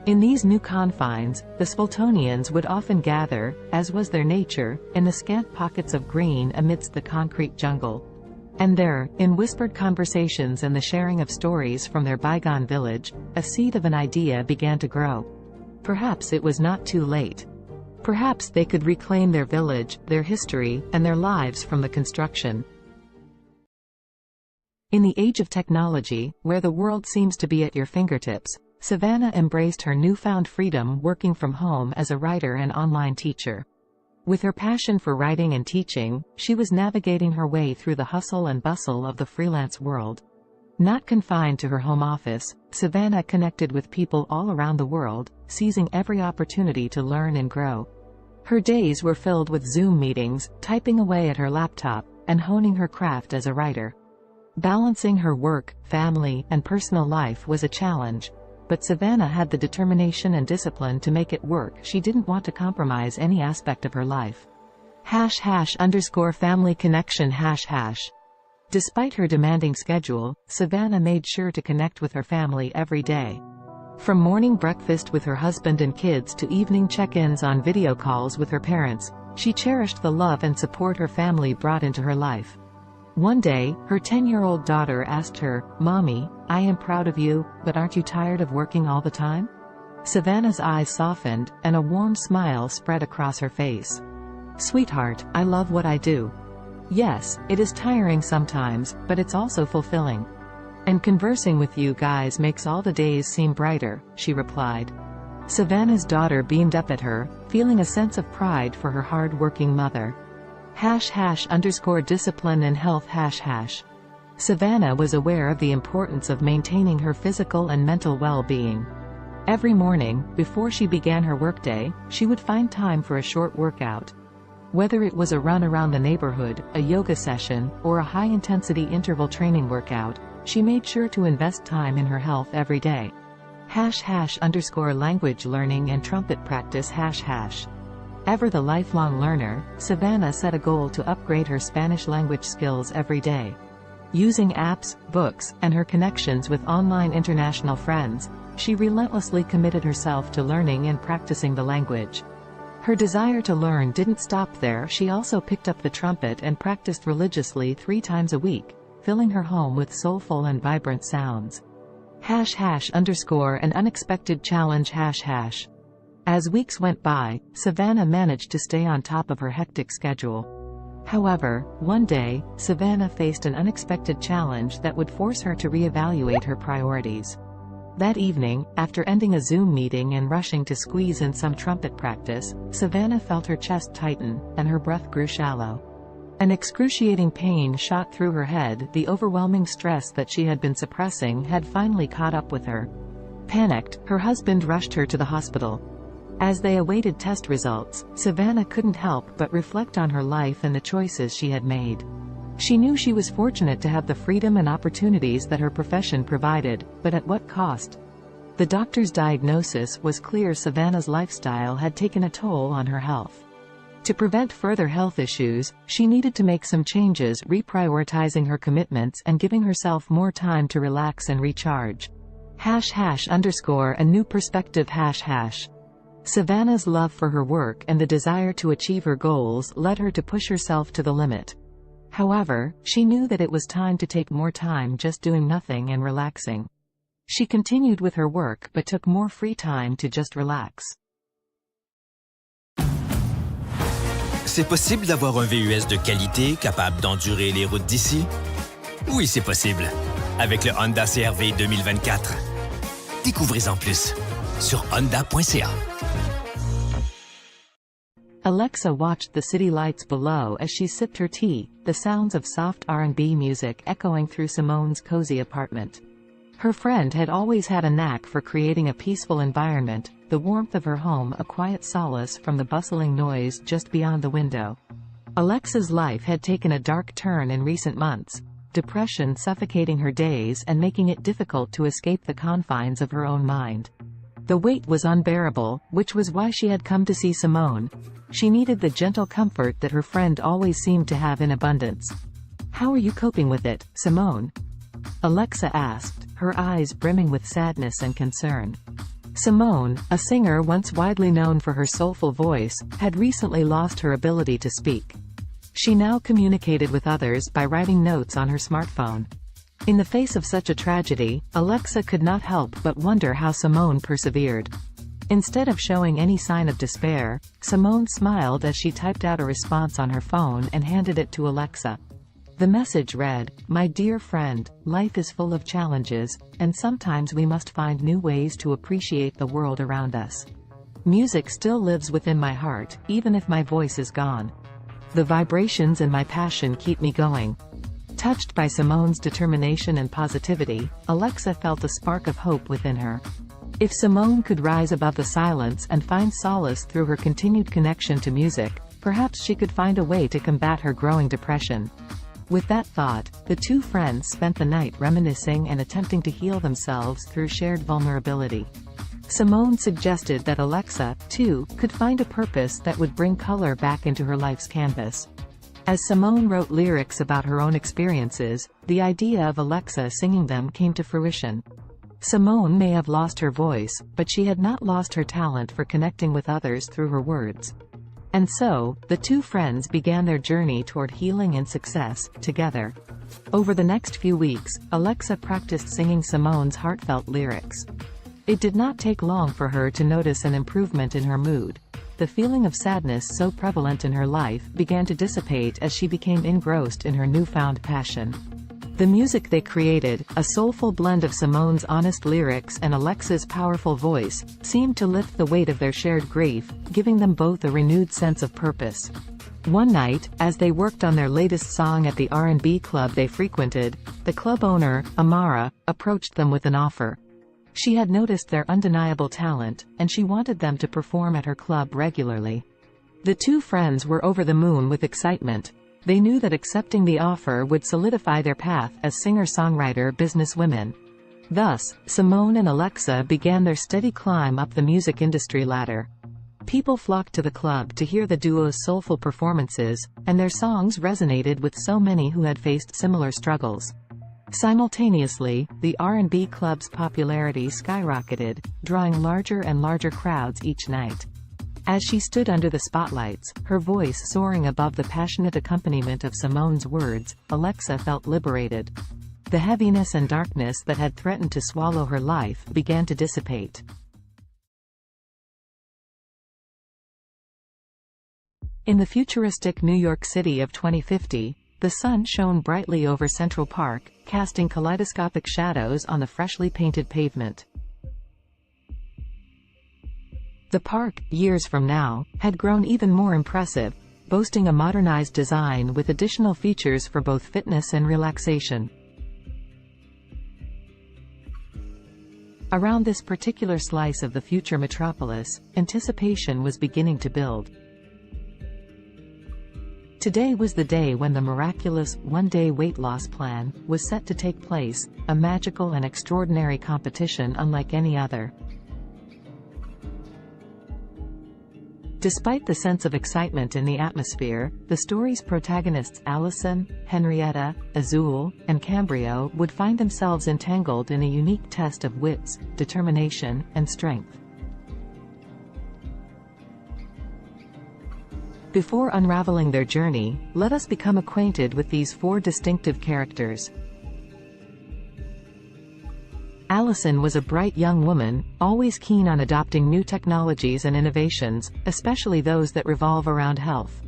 B: In these new confines, the Sviltonians would often gather, as was their nature, in the scant pockets of green amidst the concrete jungle. And there, in whispered conversations and the sharing of stories from their bygone village, a seed of an idea began to grow. Perhaps it was not too late. Perhaps they could reclaim their village, their history, and their lives from the construction. In the age of technology, where the world seems to be at your fingertips, Savannah embraced her newfound freedom working from home as a writer and online teacher. With her passion for writing and teaching, she was navigating her way through the hustle and bustle of the freelance world. Not confined to her home office, Savannah connected with people all around the world, seizing every opportunity to learn and grow. Her days were filled with Zoom meetings, typing away at her laptop, and honing her craft as a writer. Balancing her work, family, and personal life was a challenge, but Savannah had the determination and discipline to make it work. She didn't want to compromise any aspect of her life. #family connection #. Despite her demanding schedule, Savannah made sure to connect with her family every day. From morning breakfast with her husband and kids to evening check-ins on video calls with her parents, she cherished the love and support her family brought into her life. One day, her 10-year-old daughter asked her, "Mommy, I am proud of you, but aren't you tired of working all the time?" Savannah's eyes softened, and a warm smile spread across her face. "Sweetheart, I love what I do. Yes, it is tiring sometimes, but it's also fulfilling. And conversing with you guys makes all the days seem brighter," she replied. Savannah's daughter beamed up at her, feeling a sense of pride for her hard-working mother. #discipline and health #. Savannah was aware of the importance of maintaining her physical and mental well-being. Every morning, before she began her workday, she would find time for a short workout. Whether it was a run around the neighborhood, a yoga session, or a high-intensity interval training workout, she made sure to invest time in her health every day. #language learning and trumpet practice #. Ever the lifelong learner, Savannah set a goal to upgrade her Spanish language skills every day. Using apps, books, and her connections with online international friends, she relentlessly committed herself to learning and practicing the language. Her desire to learn didn't stop there. She also picked up the trumpet and practiced religiously 3 times a week, filling her home with soulful and vibrant sounds. #an unexpected challenge #. As weeks went by, Savannah managed to stay on top of her hectic schedule. However, one day, Savannah faced an unexpected challenge that would force her to reevaluate her priorities. That evening, after ending a Zoom meeting and rushing to squeeze in some trumpet practice, Savannah felt her chest tighten, and her breath grew shallow. An excruciating pain shot through her head. The overwhelming stress that she had been suppressing had finally caught up with her. Panicked, her husband rushed her to the hospital. As they awaited test results, Savannah couldn't help but reflect on her life and the choices she had made. She knew she was fortunate to have the freedom and opportunities that her profession provided, but at what cost? The doctor's diagnosis was clear: Savannah's lifestyle had taken a toll on her health. To prevent further health issues, she needed to make some changes, reprioritizing her commitments and giving herself more time to relax and recharge. #a new perspective #. Savannah's love for her work and the desire to achieve her goals led her to push herself to the limit. However, she knew that it was time to take more time just doing nothing and relaxing. She continued with her work but took more free time to just relax.
D: C'est possible d'avoir un VUS de qualité capable d'endurer les routes d'ici? Oui, c'est possible. Avec le Honda CR-V 2024. Découvrez-en plus sur honda.ca.
B: Alexa watched the city lights below as she sipped her tea, the sounds of soft R&B music echoing through Simone's cozy apartment. Her friend had always had a knack for creating a peaceful environment, the warmth of her home a quiet solace from the bustling noise just beyond the window. Alexa's life had taken a dark turn in recent months, depression suffocating her days and making it difficult to escape the confines of her own mind. The weight was unbearable, which was why she had come to see Simone. She needed the gentle comfort that her friend always seemed to have in abundance. "How are you coping with it, Simone?" Alexa asked, her eyes brimming with sadness and concern. Simone, a singer once widely known for her soulful voice, had recently lost her ability to speak. She now communicated with others by writing notes on her smartphone. In the face of such a tragedy, Alexa could not help but wonder how Simone persevered. Instead of showing any sign of despair, Simone smiled as she typed out a response on her phone and handed it to Alexa. The message read, "My dear friend, life is full of challenges, and sometimes we must find new ways to appreciate the world around us. Music still lives within my heart, even if my voice is gone. The vibrations and my passion keep me going. Touched by Simone's determination and positivity, Alexa felt a spark of hope within her. If Simone could rise above the silence and find solace through her continued connection to music, perhaps she could find a way to combat her growing depression. With that thought, the two friends spent the night reminiscing and attempting to heal themselves through shared vulnerability. Simone suggested that Alexa, too, could find a purpose that would bring color back into her life's canvas. As Simone wrote lyrics about her own experiences, the idea of Alexa singing them came to fruition. Simone may have lost her voice, but she had not lost her talent for connecting with others through her words. And so, the two friends began their journey toward healing and success, together. Over the next few weeks, Alexa practiced singing Simone's heartfelt lyrics. It did not take long for her to notice an improvement in her mood. The feeling of sadness so prevalent in her life began to dissipate as she became engrossed in her newfound passion. The music they created, a soulful blend of Simone's honest lyrics and Alexa's powerful voice, seemed to lift the weight of their shared grief, giving them both a renewed sense of purpose. One night, as they worked on their latest song at the R&B club they frequented, the club owner, Amara, approached them with an offer. She had noticed their undeniable talent, and she wanted them to perform at her club regularly. The two friends were over the moon with excitement. They knew that accepting the offer would solidify their path as singer-songwriter businesswomen. Thus, Simone and Alexa began their steady climb up the music industry ladder. People flocked to the club to hear the duo's soulful performances, and their songs resonated with so many who had faced similar struggles. Simultaneously, the R&B club's popularity skyrocketed, drawing larger and larger crowds each night. As she stood under the spotlights, her voice soaring above the passionate accompaniment of Simone's words, Alexa felt liberated. The heaviness and darkness that had threatened to swallow her life began to dissipate. In the futuristic New York City of 2050, the sun shone brightly over Central Park, casting kaleidoscopic shadows on the freshly painted pavement. The park, years from now, had grown even more impressive, boasting a modernized design with additional features for both fitness and relaxation. Around this particular slice of the future metropolis, anticipation was beginning to build. Today was the day when the miraculous one-day weight loss plan was set to take place, a magical and extraordinary competition unlike any other. Despite the sense of excitement in the atmosphere, the story's protagonists Allison, Henrietta, Azul, and Cambrio would find themselves entangled in a unique test of wits, determination, and strength. Before unraveling their journey, let us become acquainted with these four distinctive characters. Allison was a bright young woman, always keen on adopting new technologies and innovations, especially those that revolve around health.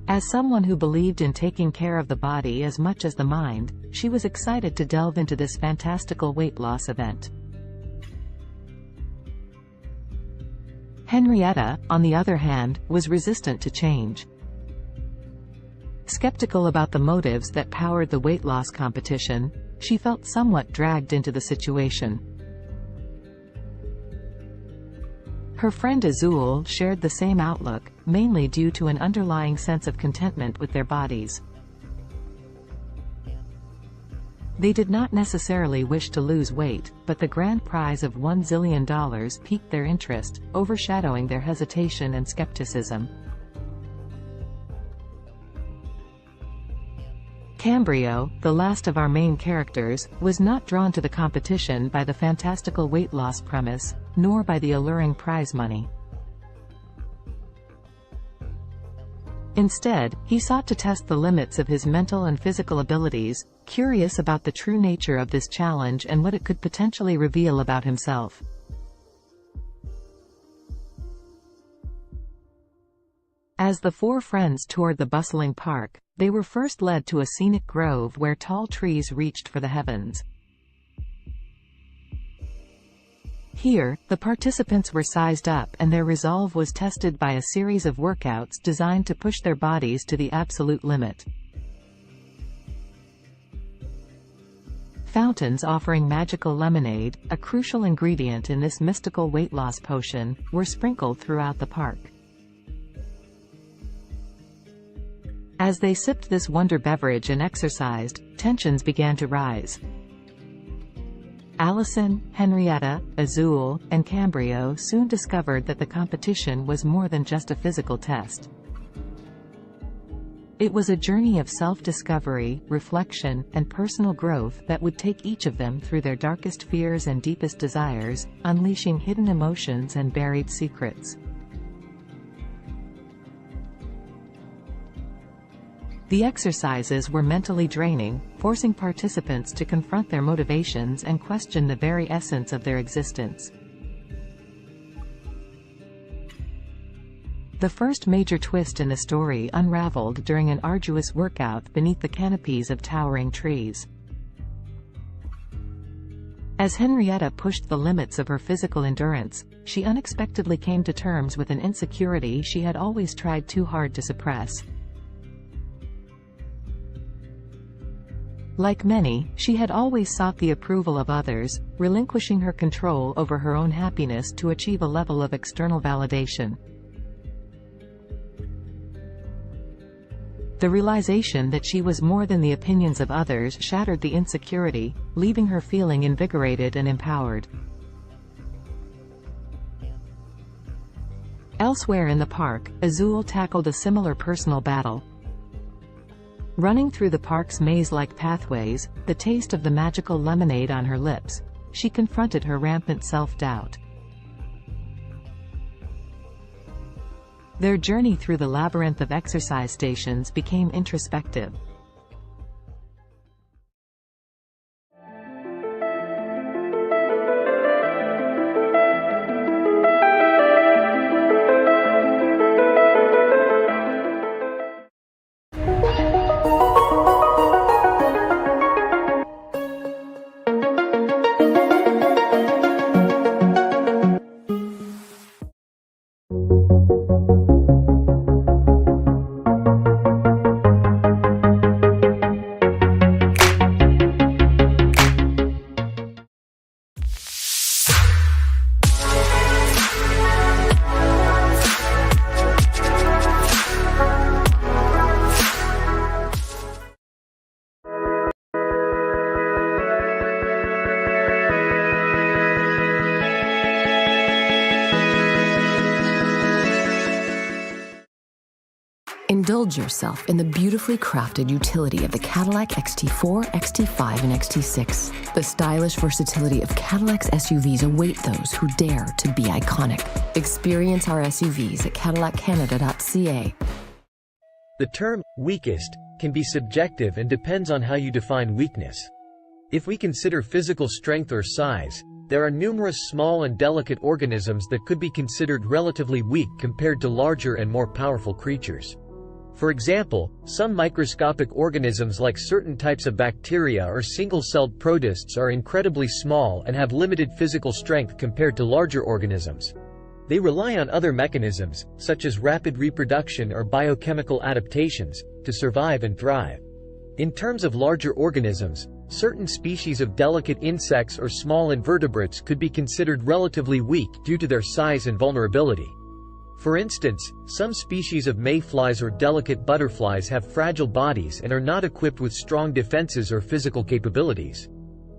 B: As someone who believed in taking care of the body as much as the mind, she was excited to delve into this fantastical weight loss event. Henrietta, on the other hand, was resistant to change. Skeptical about the motives that powered the weight loss competition, she felt somewhat dragged into the situation. Her friend Azul shared the same outlook, mainly due to an underlying sense of contentment with their bodies. They did not necessarily wish to lose weight, but the grand prize of $1 zillion piqued their interest, overshadowing their hesitation and skepticism. Cambrio, the last of our main characters, was not drawn to the competition by the fantastical weight loss premise, nor by the alluring prize money. Instead, he sought to test the limits of his mental and physical abilities, curious about the true nature of this challenge and what it could potentially reveal about himself. As the four friends toured the bustling park, they were first led to a scenic grove where tall trees reached for the heavens. Here, the participants were sized up and their resolve was tested by a series of workouts designed to push their bodies to the absolute limit. Fountains offering magical lemonade, a crucial ingredient in this mystical weight loss potion, were sprinkled throughout the park. As they sipped this wonder beverage and exercised, tensions began to rise. Allison, Henrietta, Azul, and Cambrio soon discovered that the competition was more than just a physical test. It was a journey of self-discovery, reflection, and personal growth that would take each of them through their darkest fears and deepest desires, unleashing hidden emotions and buried secrets. The exercises were mentally draining, forcing participants to confront their motivations and question the very essence of their existence. The first major twist in the story unraveled during an arduous workout beneath the canopies of towering trees. As Henrietta pushed the limits of her physical endurance, she unexpectedly came to terms with an insecurity she had always tried too hard to suppress. Like many, she had always sought the approval of others, relinquishing her control over her own happiness to achieve a level of external validation. The realization that she was more than the opinions of others shattered the insecurity, leaving her feeling invigorated and empowered. Elsewhere in the park, Azul tackled a similar personal battle. Running through the park's maze-like pathways, the taste of the magical lemonade on her lips, she confronted her rampant self-doubt. Their journey through the labyrinth of exercise stations became introspective.
E: Indulge yourself in the beautifully crafted utility of the Cadillac XT4, XT5, and XT6. The stylish versatility of Cadillac's SUVs await those who dare to be iconic. Experience our SUVs at cadillaccanada.ca.
H: The term weakest can be subjective and depends on how you define weakness. If we consider physical strength or size, there are numerous small and delicate organisms that could be considered relatively weak compared to larger and more powerful creatures. For example, some microscopic organisms like certain types of bacteria or single-celled protists are incredibly small and have limited physical strength compared to larger organisms. They rely on other mechanisms, such as rapid reproduction or biochemical adaptations, to survive and thrive. In terms of larger organisms, certain species of delicate insects or small invertebrates could be considered relatively weak due to their size and vulnerability. For instance, some species of mayflies or delicate butterflies have fragile bodies and are not equipped with strong defenses or physical capabilities.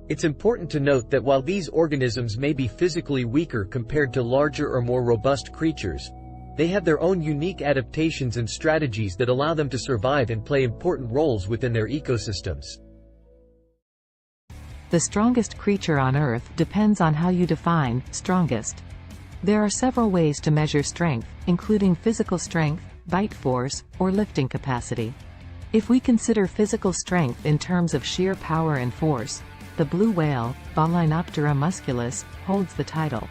H: It's important to note that while these organisms may be physically weaker compared to larger or more robust creatures, they have their own unique adaptations and strategies that allow them to survive and play important roles within their ecosystems.
B: The strongest creature on Earth depends on how you define strongest. There are several ways to measure strength, including physical strength, bite force, or lifting capacity. If we consider physical strength in terms of sheer power and force, the blue whale, Balaenoptera musculus, holds the title.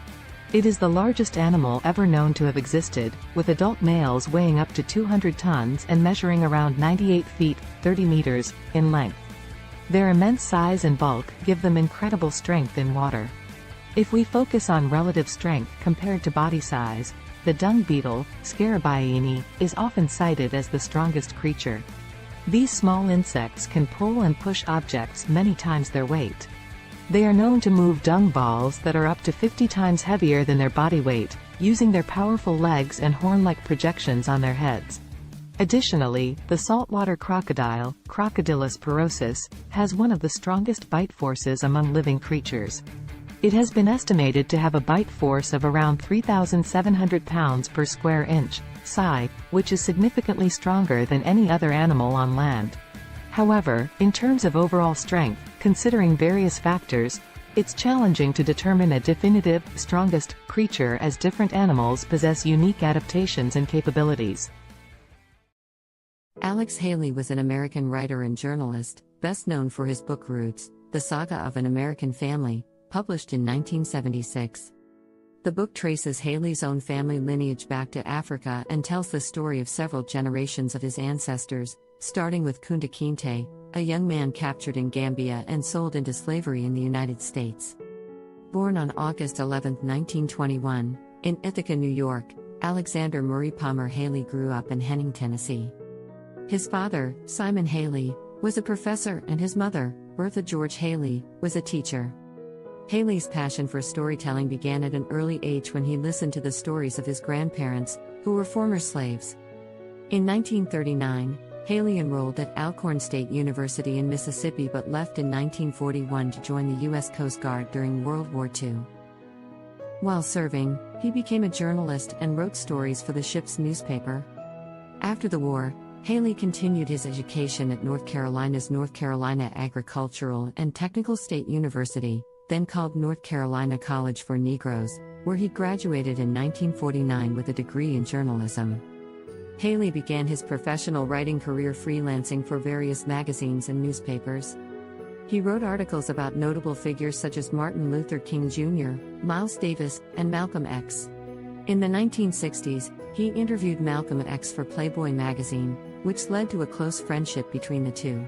B: It is the largest animal ever known to have existed, with adult males weighing up to 200 tons and measuring around 98 feet, 30 meters, in length. Their immense size and bulk give them incredible strength in water. If we focus on relative strength compared to body size, the dung beetle, Scarabaeini, is often cited as the strongest creature. These small insects can pull and push objects many times their weight. They are known to move dung balls that are up to 50 times heavier than their body weight, using their powerful legs and horn-like projections on their heads. Additionally, the saltwater crocodile, Crocodylus porosus, has one of the strongest bite forces among living creatures. It has been estimated to have a bite force of around 3,700 pounds per square inch, psi, which is significantly stronger than any other animal on land. However, in terms of overall strength, considering various factors, it's challenging to determine a definitive, strongest creature as different animals possess unique adaptations and capabilities.
E: Alex Haley was an American writer and journalist, best known for his book Roots, The Saga of an American Family, published in 1976. The book traces Haley's own family lineage back to Africa and tells the story of several generations of his ancestors, starting with Kunta Kinte, a young man captured in Gambia and sold into slavery in the United States. Born on August 11, 1921, in Ithaca, New York, Alexander Murray Palmer Haley grew up in Henning, Tennessee. His father, Simon Haley, was a professor and his mother, Bertha George Haley, was a teacher. Haley's passion for storytelling began at an early age when he listened to the stories of his grandparents, who were former slaves. In 1939, Haley enrolled at Alcorn State University in Mississippi but left in 1941 to join the U.S. Coast Guard during World War II. While serving, he became a journalist and wrote stories for the ship's newspaper. After the war, Haley continued his education at North Carolina's North Carolina Agricultural and Technical State University, then called North Carolina College for Negroes, where he graduated in 1949 with a degree in journalism. Haley began his professional writing career freelancing for various magazines and newspapers. He wrote articles about notable figures such as Martin Luther King Jr., Miles Davis, and Malcolm X. In the 1960s, he interviewed Malcolm X for Playboy magazine, which led to a close friendship between the two.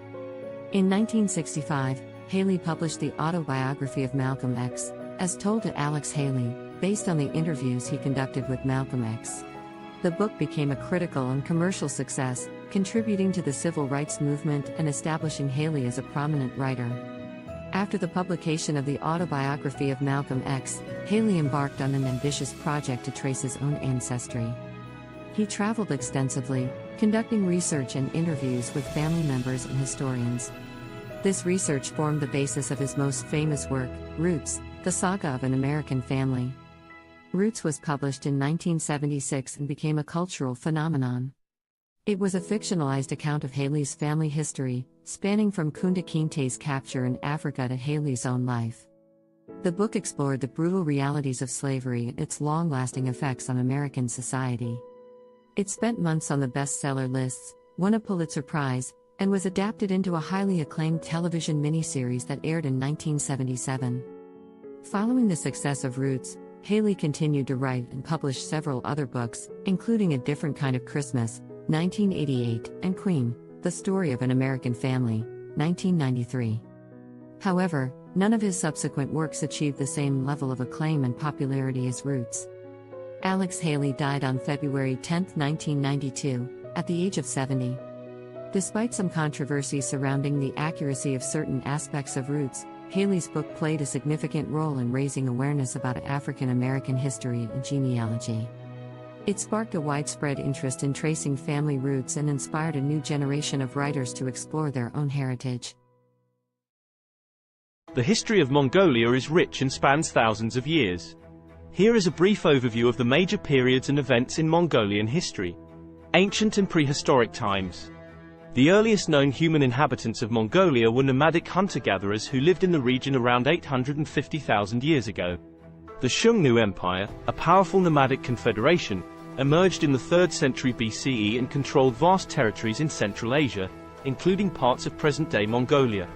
E: In 1965, Haley published the autobiography of Malcolm X, as told to Alex Haley, based on the interviews he conducted with Malcolm X. The book became a critical and commercial success, contributing to the civil rights movement and establishing Haley as a prominent writer. After the publication of the autobiography of Malcolm X, Haley embarked on an ambitious project to trace his own ancestry. He traveled extensively, conducting research and interviews with family members and historians. This research formed the basis of his most famous work, Roots, The Saga of an American Family. Roots was published in 1976 and became a cultural phenomenon. It was a fictionalized account of Haley's family history, spanning from Kunta Kinte's capture in Africa to Haley's own life. The book explored the brutal realities of slavery and its long-lasting effects on American society. It spent months on the bestseller lists, won a Pulitzer Prize, and was adapted into a highly acclaimed television miniseries that aired in 1977. Following the success of Roots, Haley continued to write and publish several other books, including A Different Kind of Christmas, 1988, and Queen, The Story of an American Family, 1993. However, none of his subsequent works achieved the same level of acclaim and popularity as Roots. Alex Haley died on February 10, 1992, at the age of 70. Despite some controversy surrounding the accuracy of certain aspects of Roots, Haley's book played a significant role in raising awareness about African American history and genealogy. It sparked a widespread interest in tracing family roots and inspired a new generation of writers to explore their own heritage.
I: The history of Mongolia is rich and spans thousands of years. Here is a brief overview of the major periods and events in Mongolian history. Ancient and prehistoric times. The earliest known human inhabitants of Mongolia were nomadic hunter-gatherers who lived in the region around 850,000 years ago. The Xiongnu Empire, a powerful nomadic confederation, emerged in the 3rd century BCE and controlled vast territories in Central Asia, including parts of present-day Mongolia.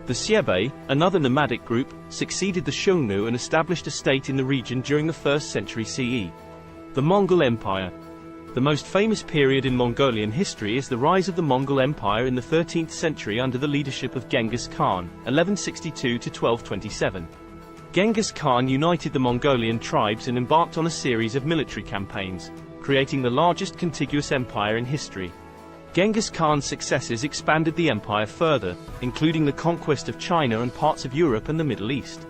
I: The Xiebe, another nomadic group, succeeded the Xiongnu and established a state in the region during the 1st century CE. The Mongol Empire. The most famous period in Mongolian history is the rise of the Mongol Empire in the 13th century under the leadership of Genghis Khan, 1162 to 1227. Genghis Khan united the Mongolian tribes and embarked on a series of military campaigns, creating the largest contiguous empire in history. Genghis Khan's successes expanded the empire further, including the conquest of China and parts of Europe and the Middle East.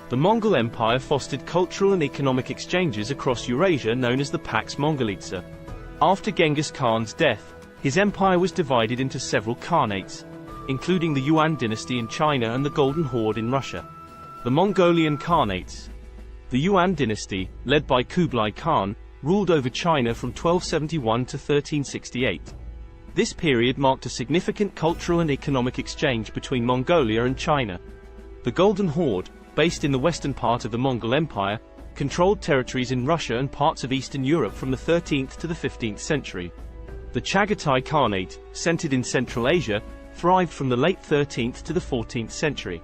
I: The Mongol Empire fostered cultural and economic exchanges across Eurasia known as the Pax Mongolitsa. After Genghis Khan's death, his empire was divided into several khanates, including the Yuan dynasty in China and the Golden Horde in Russia. The Mongolian Khanates. The Yuan dynasty, led by Kublai Khan, ruled over China from 1271 to 1368. This period marked a significant cultural and economic exchange between Mongolia and China. The Golden Horde, based in the western part of the Mongol Empire, controlled territories in Russia and parts of Eastern Europe from the 13th to the 15th century. The Chagatai Khanate, centered in Central Asia, thrived from the late 13th to the 14th century.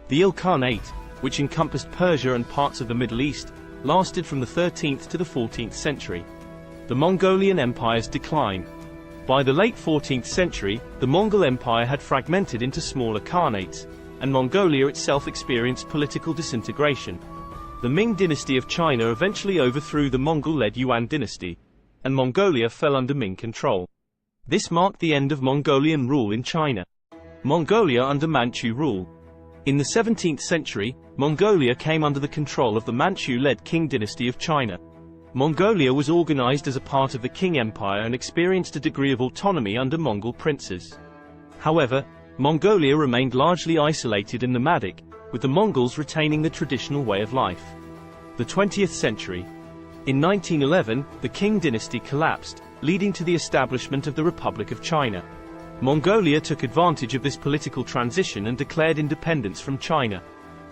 I: The Ilkhanate, which encompassed Persia and parts of the Middle East, lasted from the 13th to the 14th century. The Mongolian Empire's decline. By the late 14th century, the Mongol Empire had fragmented into smaller khanates, and Mongolia itself experienced political disintegration. The Ming dynasty of China eventually overthrew the Mongol-led Yuan dynasty, and Mongolia fell under Ming control. This marked the end of Mongolian rule in China. Mongolia under Manchu rule. In the 17th century, Mongolia came under the control of the Manchu-led Qing dynasty of China. Mongolia was organized as a part of the Qing Empire and experienced a degree of autonomy under Mongol princes. However, Mongolia remained largely isolated and nomadic, with the Mongols retaining the traditional way of life. The 20th century. In 1911, the Qing dynasty collapsed, leading to the establishment of the Republic of China. Mongolia took advantage of this political transition and declared independence from China.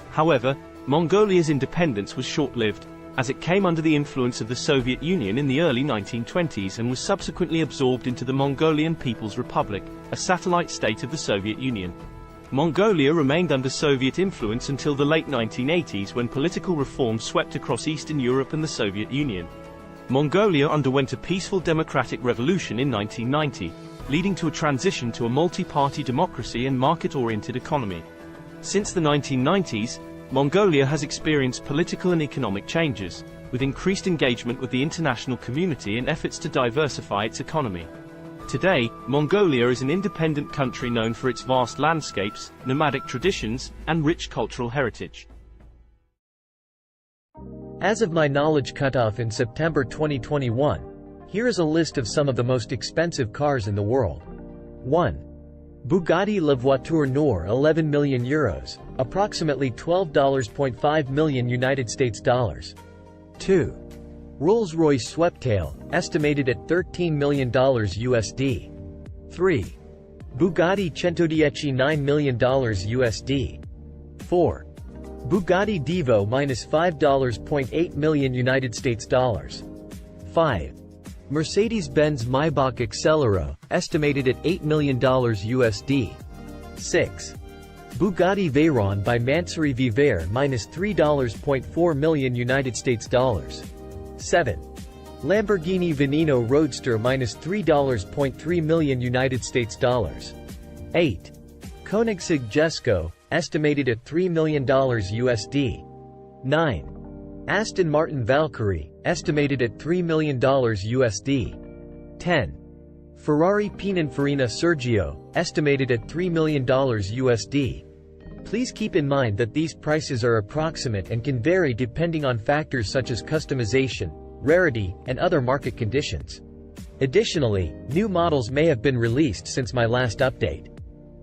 I: However, Mongolia's independence was short-lived, as it came under the influence of the Soviet Union in the early 1920s and was subsequently absorbed into the Mongolian People's Republic, a satellite state of the Soviet Union. Mongolia remained under Soviet influence until the late 1980s when political reform swept across Eastern Europe and the Soviet Union. Mongolia underwent a peaceful democratic revolution in 1990, leading to a transition to a multi-party democracy and market-oriented economy. Since the 1990s, Mongolia has experienced political and economic changes, with increased engagement with the international community and efforts to diversify its economy. Today, Mongolia is an independent country known for its vast landscapes, nomadic traditions, and rich cultural heritage.
H: As of my knowledge cutoff in September 2021, here is a list of some of the most expensive cars in the world. 1. Bugatti La Voiture Noire, 11 million euros, approximately $12.5 million United States dollars. 2. Rolls-Royce Sweptail, estimated at $13 million USD. 3. Bugatti Centodieci, $9 million USD. 4. Bugatti Divo -$5.8 million United States dollars. 5. Mercedes-Benz Maybach Accelero, estimated at $8 million USD. 6. Bugatti Veyron by Mansouri Vivere -$3.4 million United States dollars. 7. Lamborghini Veneno Roadster -$3.3 million United States dollars. 8. Koenigsegg Jesko, estimated at $3 million USD. 9. Aston Martin Valkyrie, estimated at $3 million USD. 10. Ferrari Pininfarina Sergio, estimated at $3 million USD. Please keep in mind that these prices are approximate and can vary depending on factors such as customization, rarity, and other market conditions. Additionally, new models may have been released since my last update.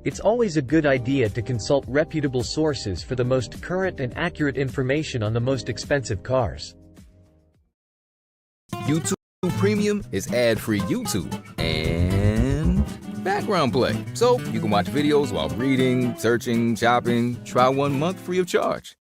H: It's always a good idea to consult reputable sources for the most current and accurate information on the most expensive cars.
F: YouTube Premium is ad-free YouTube and background play, so you can watch videos while reading, searching, shopping. Try 1 month free of charge.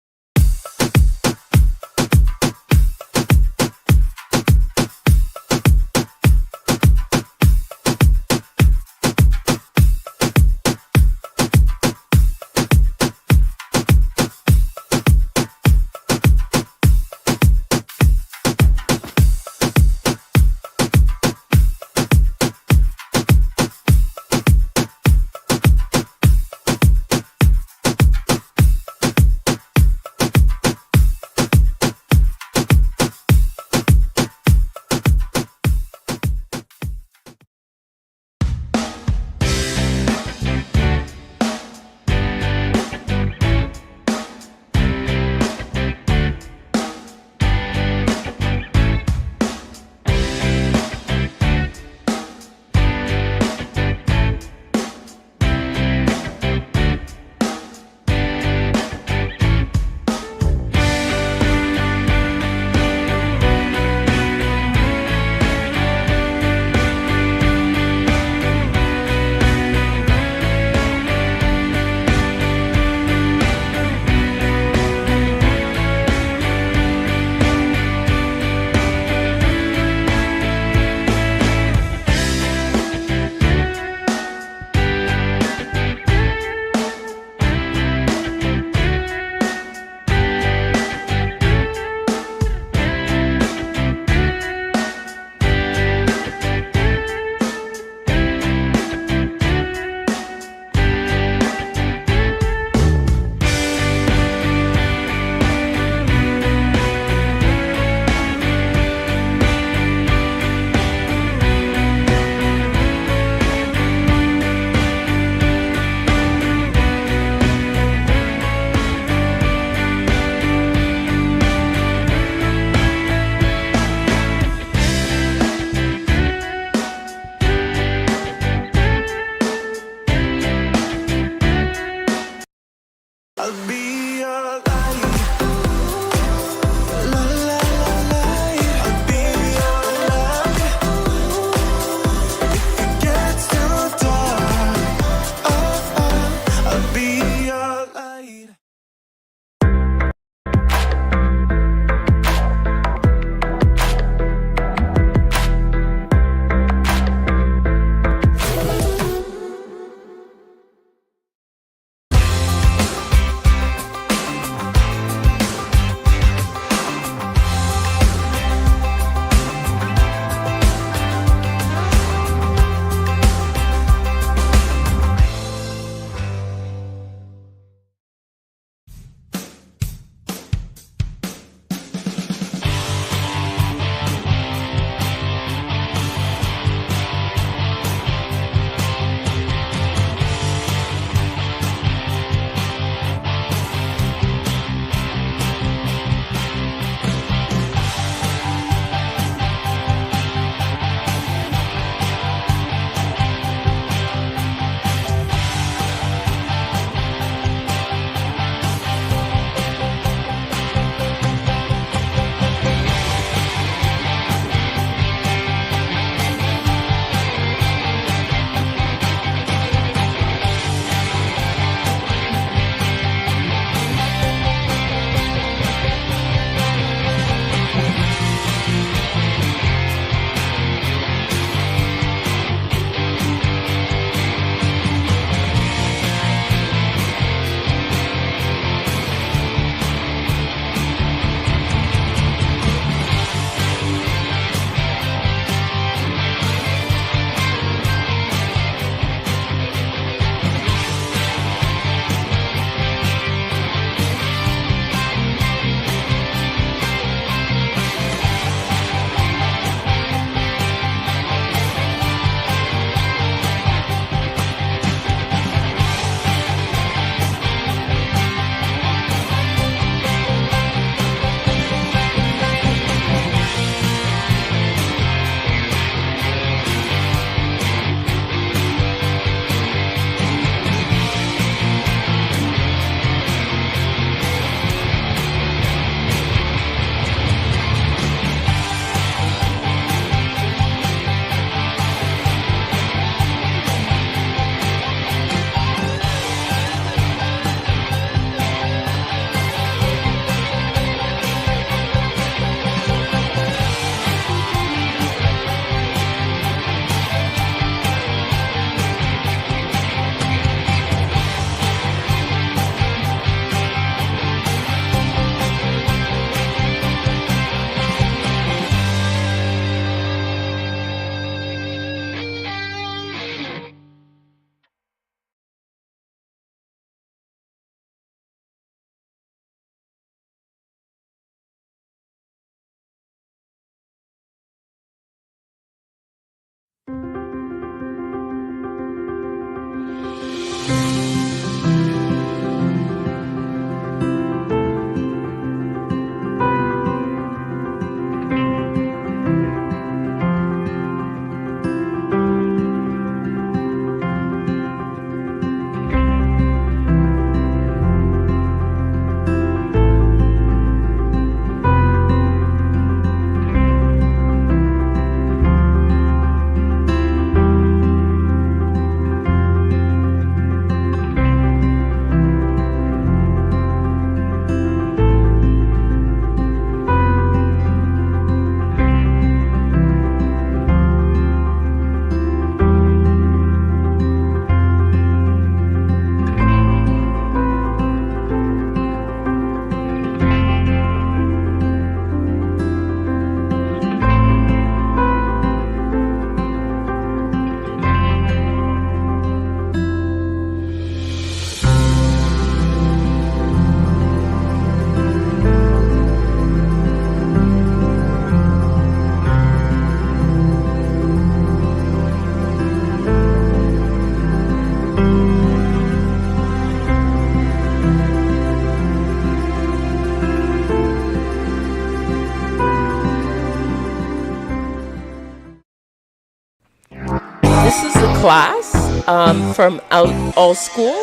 J: This is a class from All School,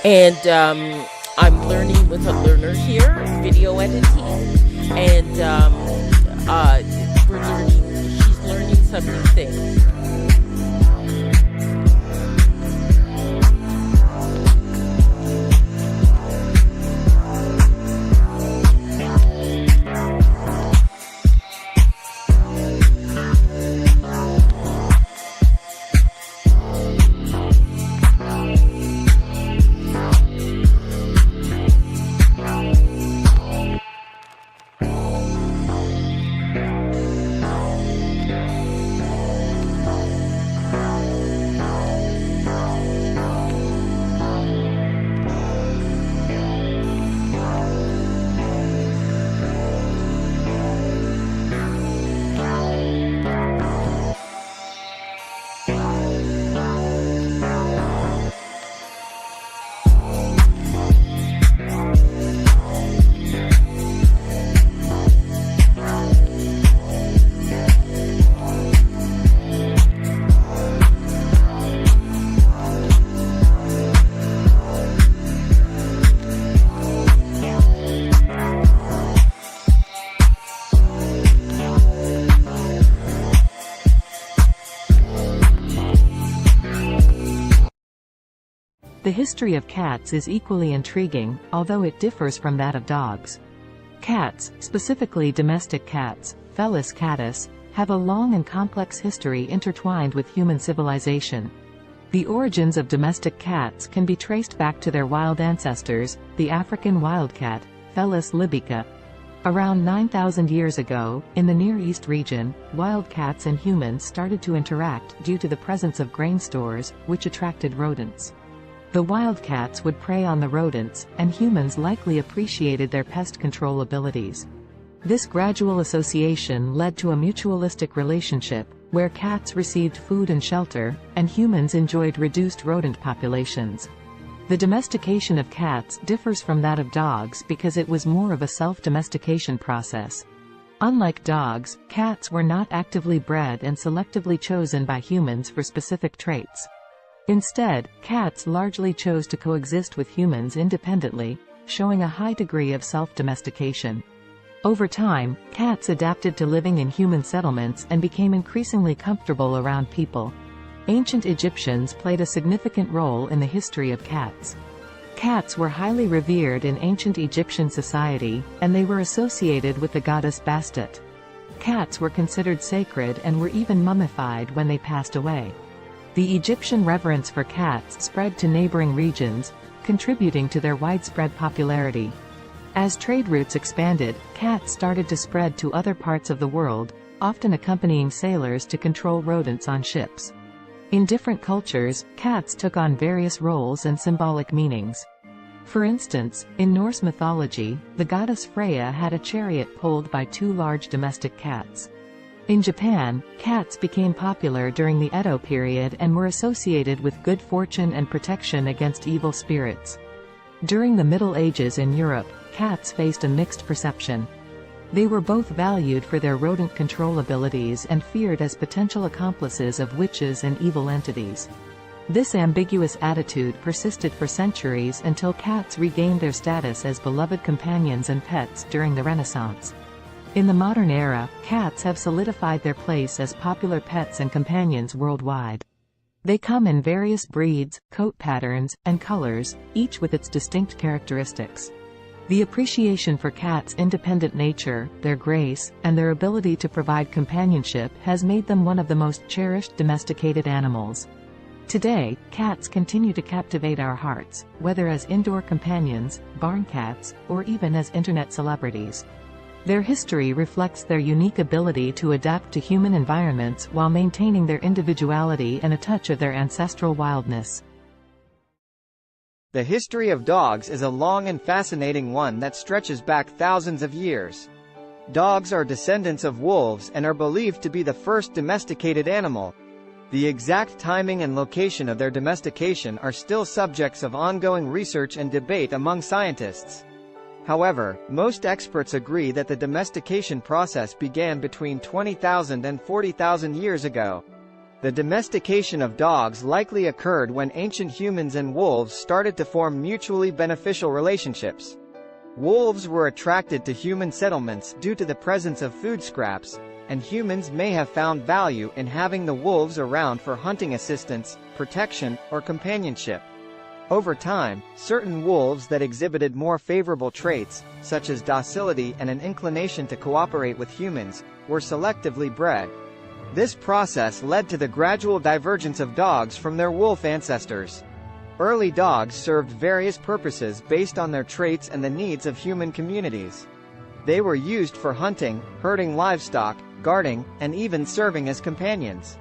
J: and I'm learning with a learner here, video editing, and she's learning some new things.
B: The history of cats is equally intriguing, although it differs from that of dogs. Cats, specifically domestic cats, Felis catus, have a long and complex history intertwined with human civilization. The origins of domestic cats can be traced back to their wild ancestors, the African wildcat, Felis libica. Around 9,000 years ago, in the Near East region, wildcats and humans started to interact due to the presence of grain stores, which attracted rodents. The wildcats would prey on the rodents, and humans likely appreciated their pest control abilities. This gradual association led to a mutualistic relationship, where cats received food and shelter, and humans enjoyed reduced rodent populations. The domestication of cats differs from that of dogs because it was more of a self-domestication process. Unlike dogs, cats were not actively bred and selectively chosen by humans for specific traits. Instead, cats largely chose to coexist with humans independently, showing a high degree of self-domestication. Over time, cats adapted to living in human settlements and became increasingly comfortable around people. Ancient Egyptians played a significant role in the history of cats. Cats were highly revered in ancient Egyptian society, and they were associated with the goddess Bastet. Cats were considered sacred and were even mummified when they passed away. The Egyptian reverence for cats spread to neighboring regions, contributing to their widespread popularity. As trade routes expanded, cats started to spread to other parts of the world, often accompanying sailors to control rodents on ships. In different cultures, cats took on various roles and symbolic meanings. For instance, in Norse mythology, the goddess Freya had a chariot pulled by two large domestic cats. In Japan, cats became popular during the Edo period and were associated with good fortune and protection against evil spirits. During the Middle Ages in Europe, cats faced a mixed perception. They were both valued for their rodent control abilities and feared as potential accomplices of witches and evil entities. This ambiguous attitude persisted for centuries until cats regained their status as beloved companions and pets during the Renaissance. In the modern era, cats have solidified their place as popular pets and companions worldwide. They come in various breeds, coat patterns, and colors, each with its distinct characteristics. The appreciation for cats' independent nature, their grace, and their ability to provide companionship has made them one of the most cherished domesticated animals. Today, cats continue to captivate our hearts, whether as indoor companions, barn cats, or even as internet celebrities. Their history reflects their unique ability to adapt to human environments while maintaining their individuality and a touch of their ancestral wildness.
L: The history of dogs is a long and fascinating one that stretches back thousands of years. Dogs are descendants of wolves and are believed to be the first domesticated animal. The exact timing and location of their domestication are still subjects of ongoing research and debate among scientists. However, most experts agree that the domestication process began between 20,000 and 40,000 years ago. The domestication of dogs likely occurred when ancient humans and wolves started to form mutually beneficial relationships. Wolves were attracted to human settlements due to the presence of food scraps, and humans may have found value in having the wolves around for hunting assistance, protection, or companionship. Over time, certain wolves that exhibited more favorable traits, such as docility and an inclination to cooperate with humans, were selectively bred. This process led to the gradual divergence of dogs from their wolf ancestors. Early dogs served various purposes based on their traits and the needs of human communities. They were used for hunting, herding livestock, guarding, and even serving as companions.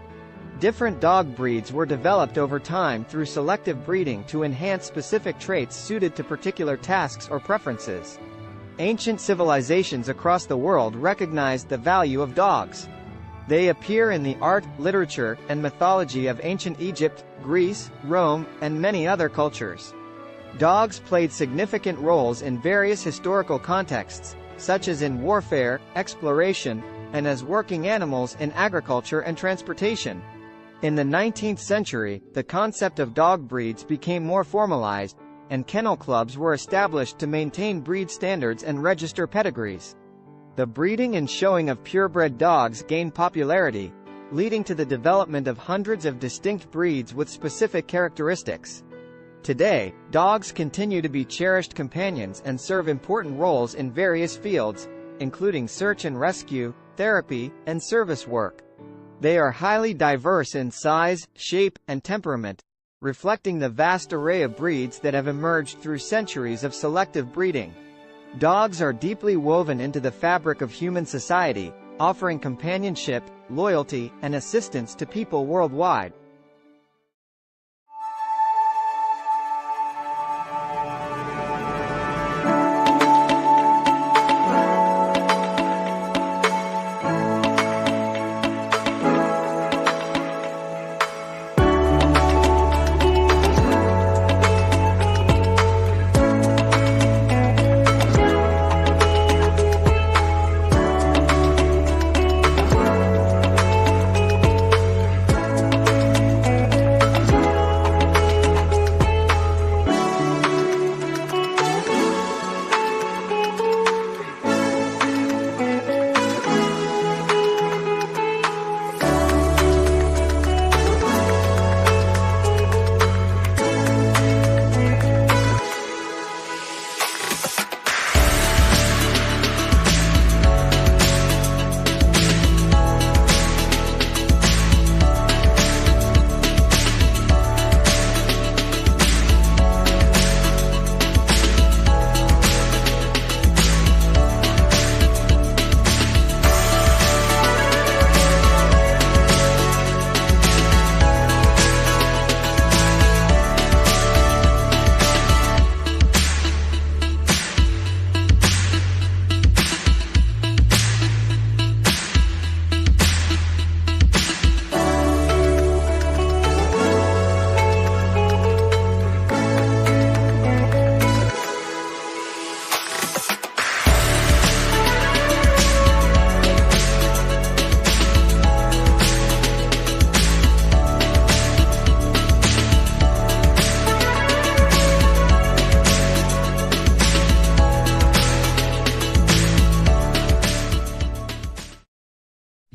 L: Different dog breeds were developed over time through selective breeding to enhance specific traits suited to particular tasks or preferences. Ancient civilizations across the world recognized the value of dogs. They appear in the art, literature, and mythology of ancient Egypt, Greece, Rome, and many other cultures. Dogs played significant roles in various historical contexts, such as in warfare, exploration, and as working animals in agriculture and transportation. In the 19th century, the concept of dog breeds became more formalized, and kennel clubs were established to maintain breed standards and register pedigrees. The breeding and showing of purebred dogs gained popularity, leading to the development of hundreds of distinct breeds with specific characteristics. Today, dogs continue to be cherished companions and serve important roles in various fields, including search and rescue, therapy, and service work. They are highly diverse in size, shape, and temperament, reflecting the vast array of breeds that have emerged through centuries of selective breeding. Dogs are deeply woven into the fabric of human society, offering companionship, loyalty, and assistance to people worldwide.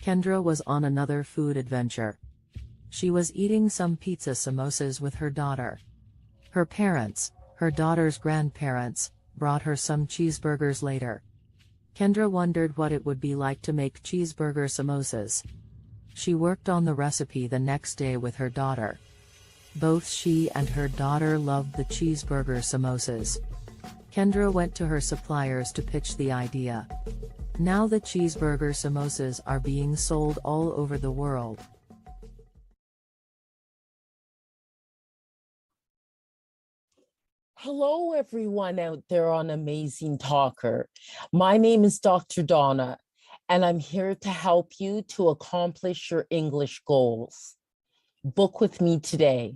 B: Kendra was on another food adventure. She was eating some pizza samosas with her daughter. Her parents, her daughter's grandparents, brought her some cheeseburgers later. Kendra wondered what it would be like to make cheeseburger samosas. She worked on the recipe the next day with her daughter. Both she and her daughter loved the cheeseburger samosas. Kendra went to her suppliers to pitch the idea. Now the cheeseburger samosas are being sold all over the world.
J: Hello, everyone out there on Amazing Talker. My name is Dr. Donna, and I'm here to help you to accomplish your English goals. Book with me today.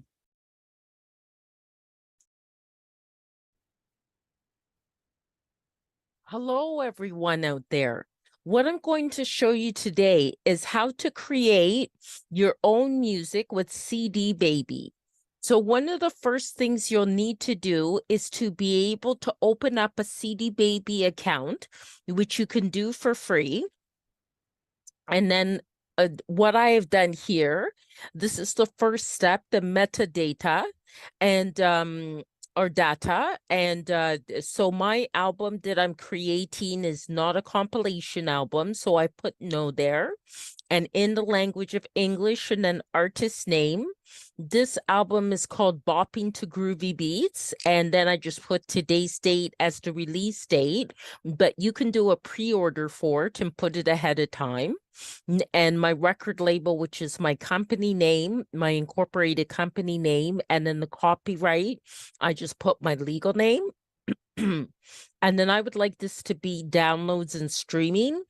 J: Hello, everyone out there. What I'm going to show you today is how to create your own music with CD Baby. So one of the first things you'll need to do is to be able to open up a CD Baby account, which you can do for free. And then what I have done here, this is the first step, the metadata and or data. And so my album that I'm creating is not a compilation album. So I put no there. And in the language of English and then artist name. This album is called Bopping to Groovy Beats. And then I just put today's date as the release date. But you can do a pre-order for it and put it ahead of time. And my record label, which is my company name, my incorporated company name, and then the copyright, I just put my legal name. And then I would like this to be downloads and streaming.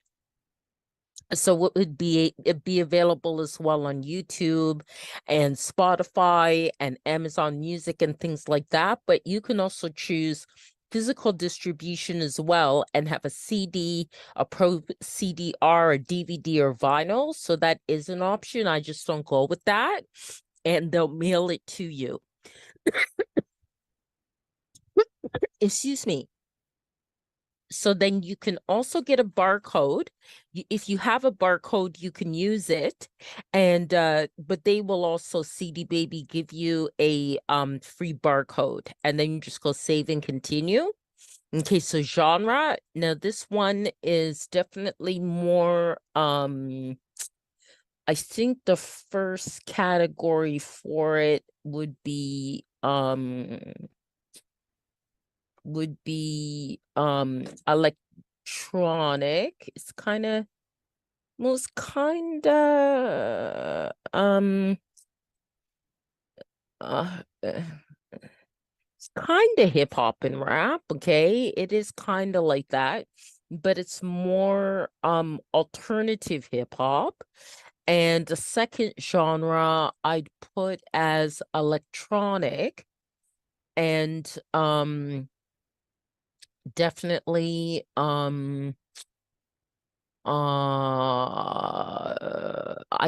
J: So it'd be available as well on YouTube and Spotify and Amazon Music and things like that. But you can also choose physical distribution as well and have a CD, a Pro CDR, a DVD, or vinyl. So that is an option. I just don't go with that. And they'll mail it to you. Excuse me. So then you can also get a barcode. If you have a barcode, you can use it. And but they will also, CD Baby, give you a free barcode. And then you just go save and continue. Okay, so genre. Now this one is definitely more I think the first category for it would be electronic. It's kind of most kind of it's kind of hip hop and rap. Okay, it is kind of like that, but it's more alternative hip hop. And the second genre I'd put as electronic, and definitely I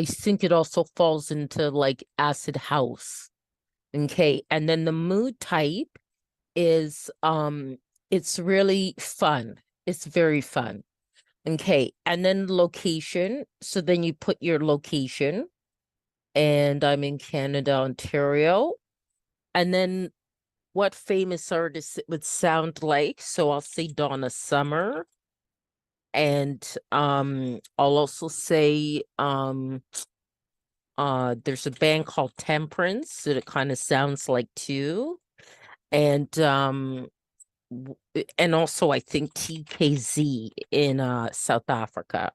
J: think it also falls into like acid house. Okay, and then the mood type is it's really fun. It's very fun. Okay, and then location. So then you put your location, and I'm in Canada, Ontario. And then what famous artist it would sound like. So I'll say Donna Summer. And I'll also say there's a band called Temperance that it kind of sounds like too. And also I think TKZ in South Africa.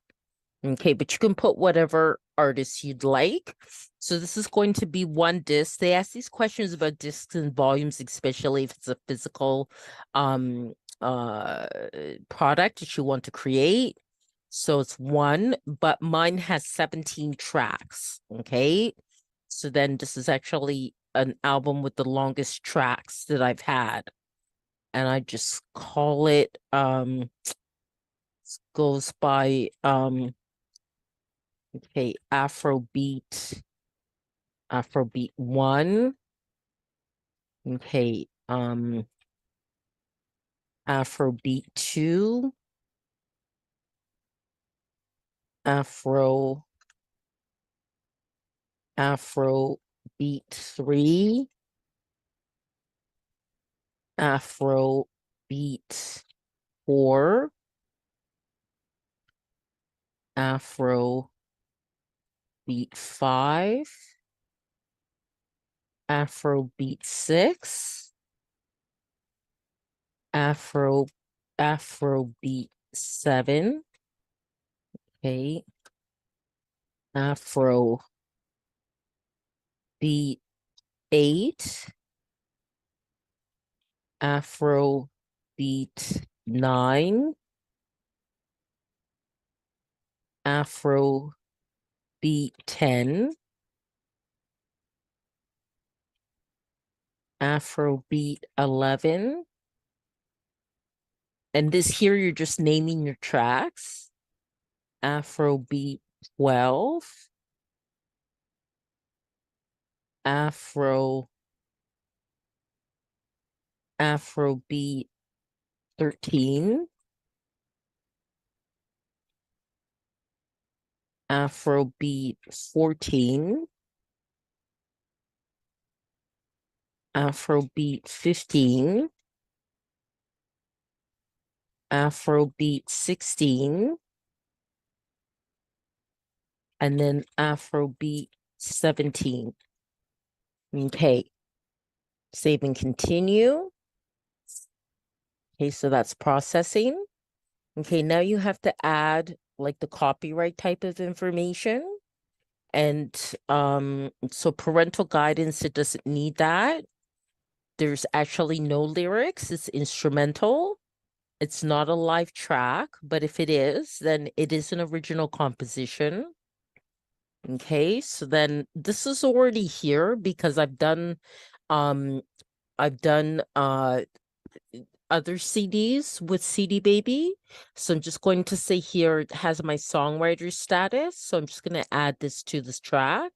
J: Okay, but you can put whatever artist you'd like. So this is going to be one disc. They ask these questions about discs and volumes, especially if it's a physical product that you want to create. So it's one, but mine has 17 tracks. Okay, so then this is actually an album with the longest tracks that I've had. And I just call it goes by okay, Afrobeat 1. Okay, Afrobeat 2. Afrobeat Afro beat 3, Afro beat 4, Afro beat 5, Afro beat 6, Afro beat 7, okay, Afro beat 8, Afro beat 9, Afro beat 10, Afro beat 11, and this here you're just naming your tracks. Afro beat 12, Afro beat 13, Afro beat 14, Afro beat 15, Afro beat 16, and then Afro beat 17. Okay, save and continue. Okay, so that's processing. Okay, now you have to add like the copyright type of information. And so parental guidance, it doesn't need that. There's actually no lyrics, it's instrumental. It's not a live track, but if it is, then it is an original composition. Okay, so then this is already here because I've done other CDs with CD Baby. So I'm just going to say here it has my songwriter status. So I'm just going to add this to this track.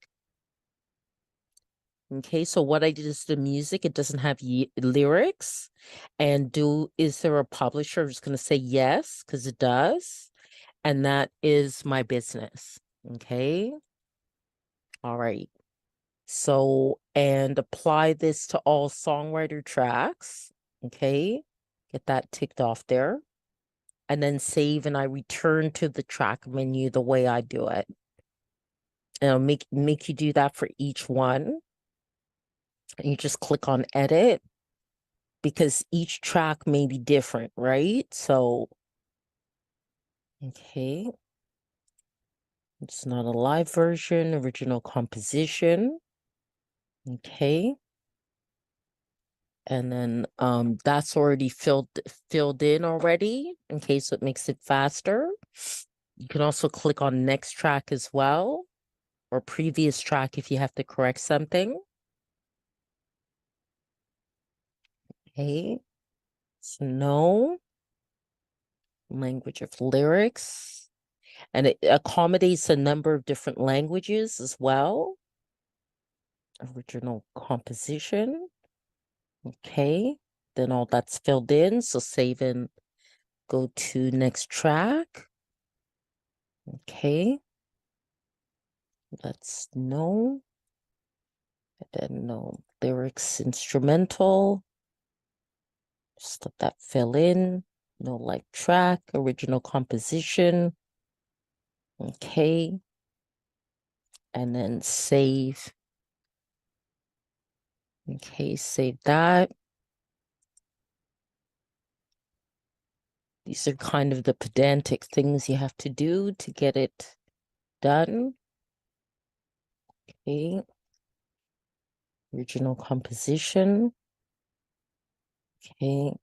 J: Okay, so what I did is the music, it doesn't have lyrics. And is there a publisher? I'm just going to say yes, because it does. And that is my business. Okay. All right. So, and apply this to all songwriter tracks. Okay. Get that ticked off there. And then save, and I return to the track menu the way I do it. And I'll make you do that for each one. And you just click on edit because each track may be different, right? So, okay. It's not a live version, original composition. Okay. And then that's already filled in already, in case it makes it faster. You can also click on next track as well, or previous track if you have to correct something. Okay. So no. Language of lyrics. And it accommodates a number of different languages as well. Original composition. Okay. Then all that's filled in. So save and go to next track. Okay. That's no. And then no lyrics instrumental. Just let that fill in. No live track. Original composition. Okay. And then save. Okay, save that. These are kind of the pedantic things you have to do to get it done. Okay. Original composition. Okay.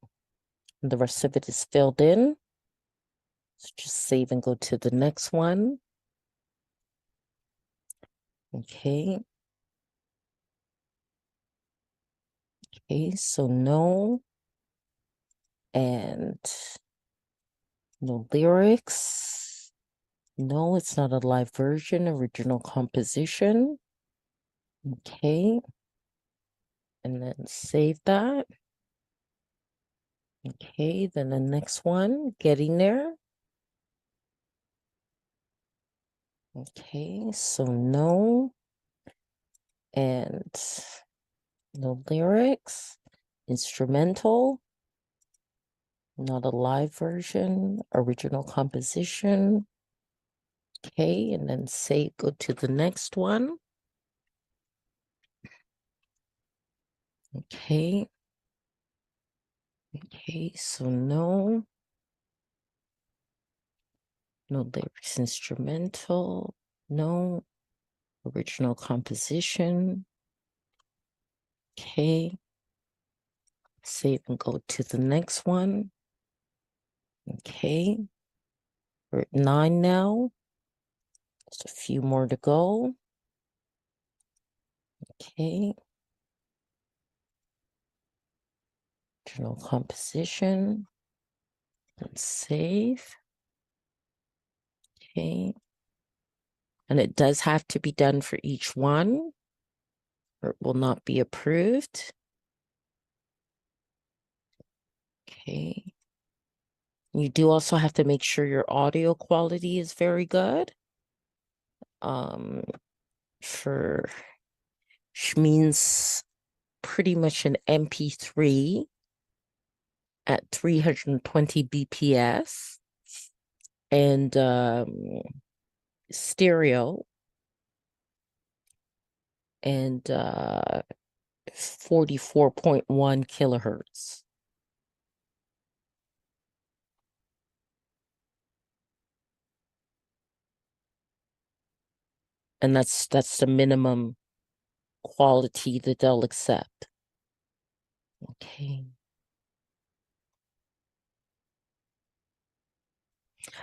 J: And the rest of it is filled in. So just save and go to the next one. Okay. Okay, so no. And no lyrics. No, it's not a live version, original composition. Okay. And then save that. Okay, then the next one, getting there. Okay, so no. And no lyrics. Instrumental. Not a live version. Original composition. Okay, and then say go to the next one. Okay. Okay, so no. No lyrics, instrumental. No. Original composition. Okay. Save and go to the next one. Okay. We're at 9 now. Just a few more to go. Okay. Original composition. And save. Okay. And it does have to be done for each one, or it will not be approved. Okay. You do also have to make sure your audio quality is very good. For which means pretty much an MP3 at 320 BPS and stereo and 44.1 kilohertz. And that's the minimum quality that they'll accept. Okay.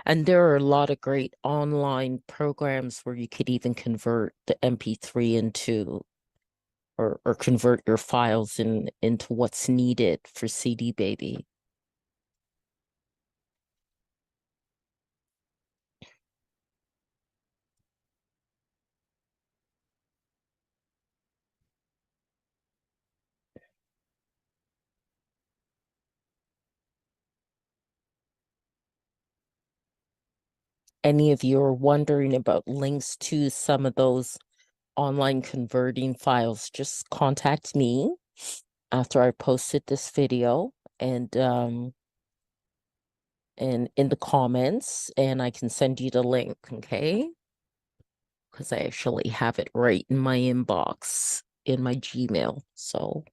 J: And there are a lot of great online programs where you could even convert the MP3 into or convert your files into what's needed for CD Baby. Any of you are wondering about links to some of those online converting files, just contact me after I posted this video and in the comments, and I can send you the link, okay? Because I actually have it right in my inbox in my Gmail. So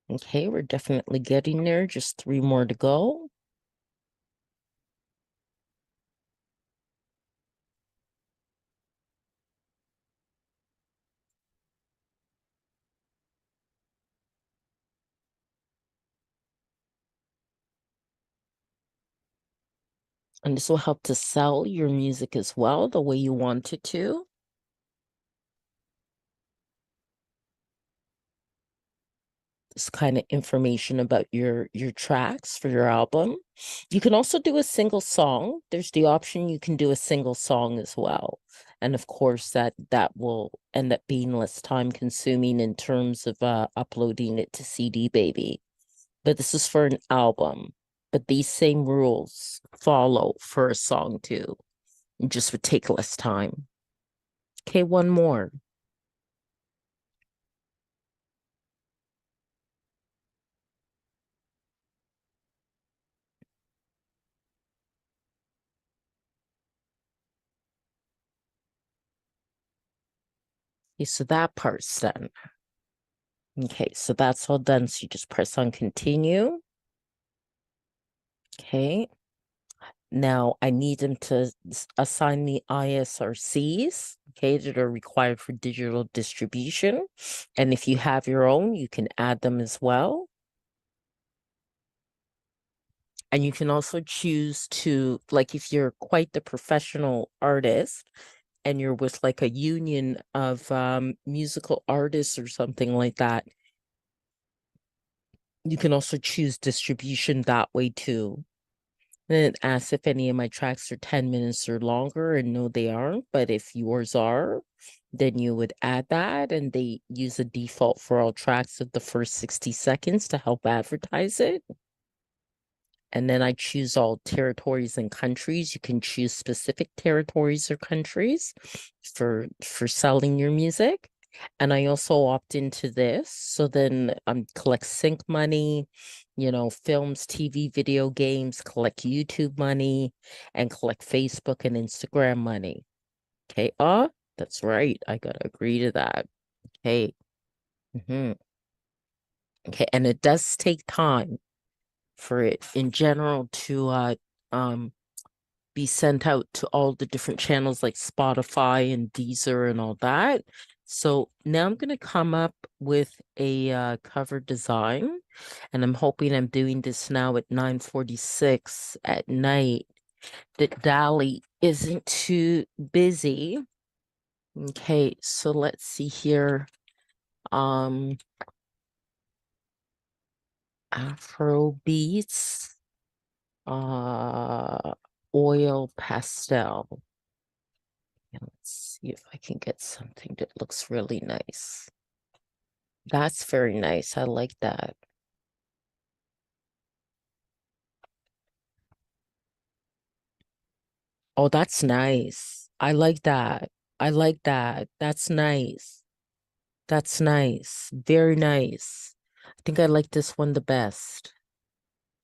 J: okay, we're definitely getting there. Just 3 more to go. And this will help to sell your music as well, the way you want it to. This kind of information about your tracks for your album. You can also do a single song. There's the option you can do a single song as well. And of course, that will end up being less time consuming in terms of uploading it to CD Baby. But this is for an album. But these same rules follow for a song too. It just would take less time. Okay, one more. Okay, so that part's done. Okay, so that's all done. So you just press on continue. Okay. Now I need them to assign the ISRCs, okay, that are required for digital distribution. And if you have your own, you can add them as well. And you can also choose to, like, if you're quite the professional artist and you're with like a union of musical artists or something like that, you can also choose distribution that way too. Then it asks if any of my tracks are 10 minutes or longer, and no, they aren't. But if yours are, then you would add that, and they use a default for all tracks of the first 60 seconds to help advertise it. And then I choose all territories and countries. You can choose specific territories or countries for selling your music. And I also opt into this. So then collect sync money, films, TV, video games, collect YouTube money, and collect Facebook and Instagram money. Okay. That's right. I gotta agree to that. Okay. Okay. And it does take time for it in general to be sent out to all the different channels like Spotify and Deezer and all that. So now I'm going to come up with a cover design, and I'm hoping I'm doing this now at 9:46 at night, that Dali isn't too busy. Okay, so let's see here. Afro beats, oil pastel. Let's see if I can get something that looks really nice. That's very nice. I like that. Oh, that's nice. I like that. I like that. That's nice. That's nice. Very nice. I think I like this one the best.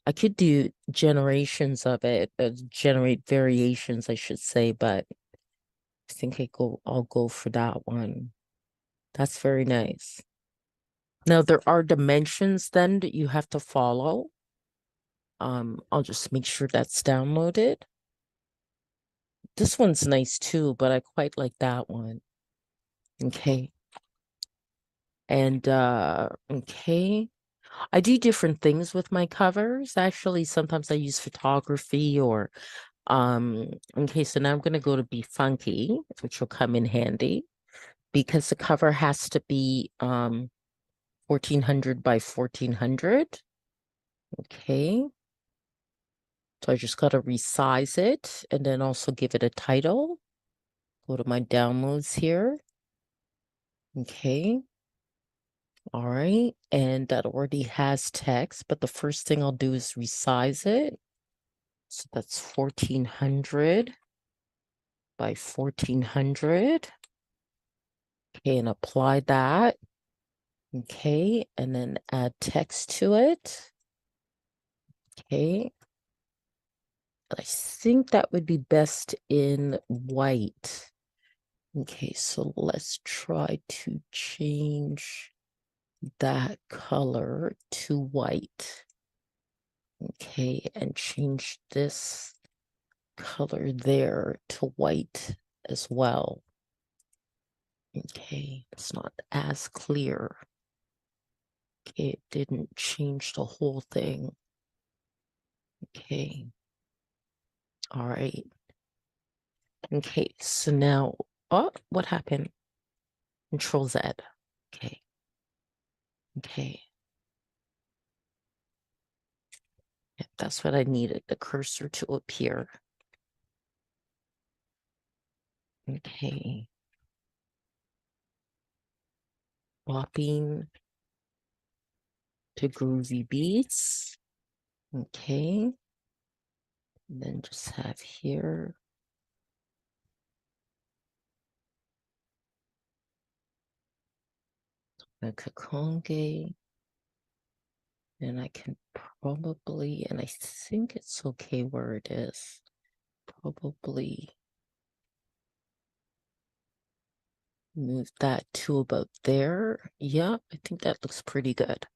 J: I could do generations of it, generate variations, I should say, but I think I'll go for that one. That's very nice. Now there are dimensions then that you have to follow. I'll just make sure that's downloaded. This one's nice too, but I quite like that one. Okay. And okay. I do different things with my covers. Actually, sometimes I use photography or okay, so now I'm gonna go to Be Funky, which will come in handy because the cover has to be 1400 by 1400. Okay. So I just got to resize it and then also give it a title. Go to my downloads here. Okay. All right. And that already has text, but the first thing I'll do is resize it. So that's 1400 by 1400. Okay. And apply that. Okay. And then add text to it. Okay. I think that would be best in white. Okay, so let's try to change that color to white. Okay, and change this color there to white as well. Okay, it's not as clear. Okay, it didn't change the whole thing. Okay. All right. Okay, so now, what happened? Control Z. Okay. Okay. Yep, that's what I needed, the cursor to appear. Okay. Swapping to groovy beats. Okay. And then just have here. Donna Kakonge. And I can probably, and I think it's okay where it is. Probably move that to about there. Yeah, I think that looks pretty good.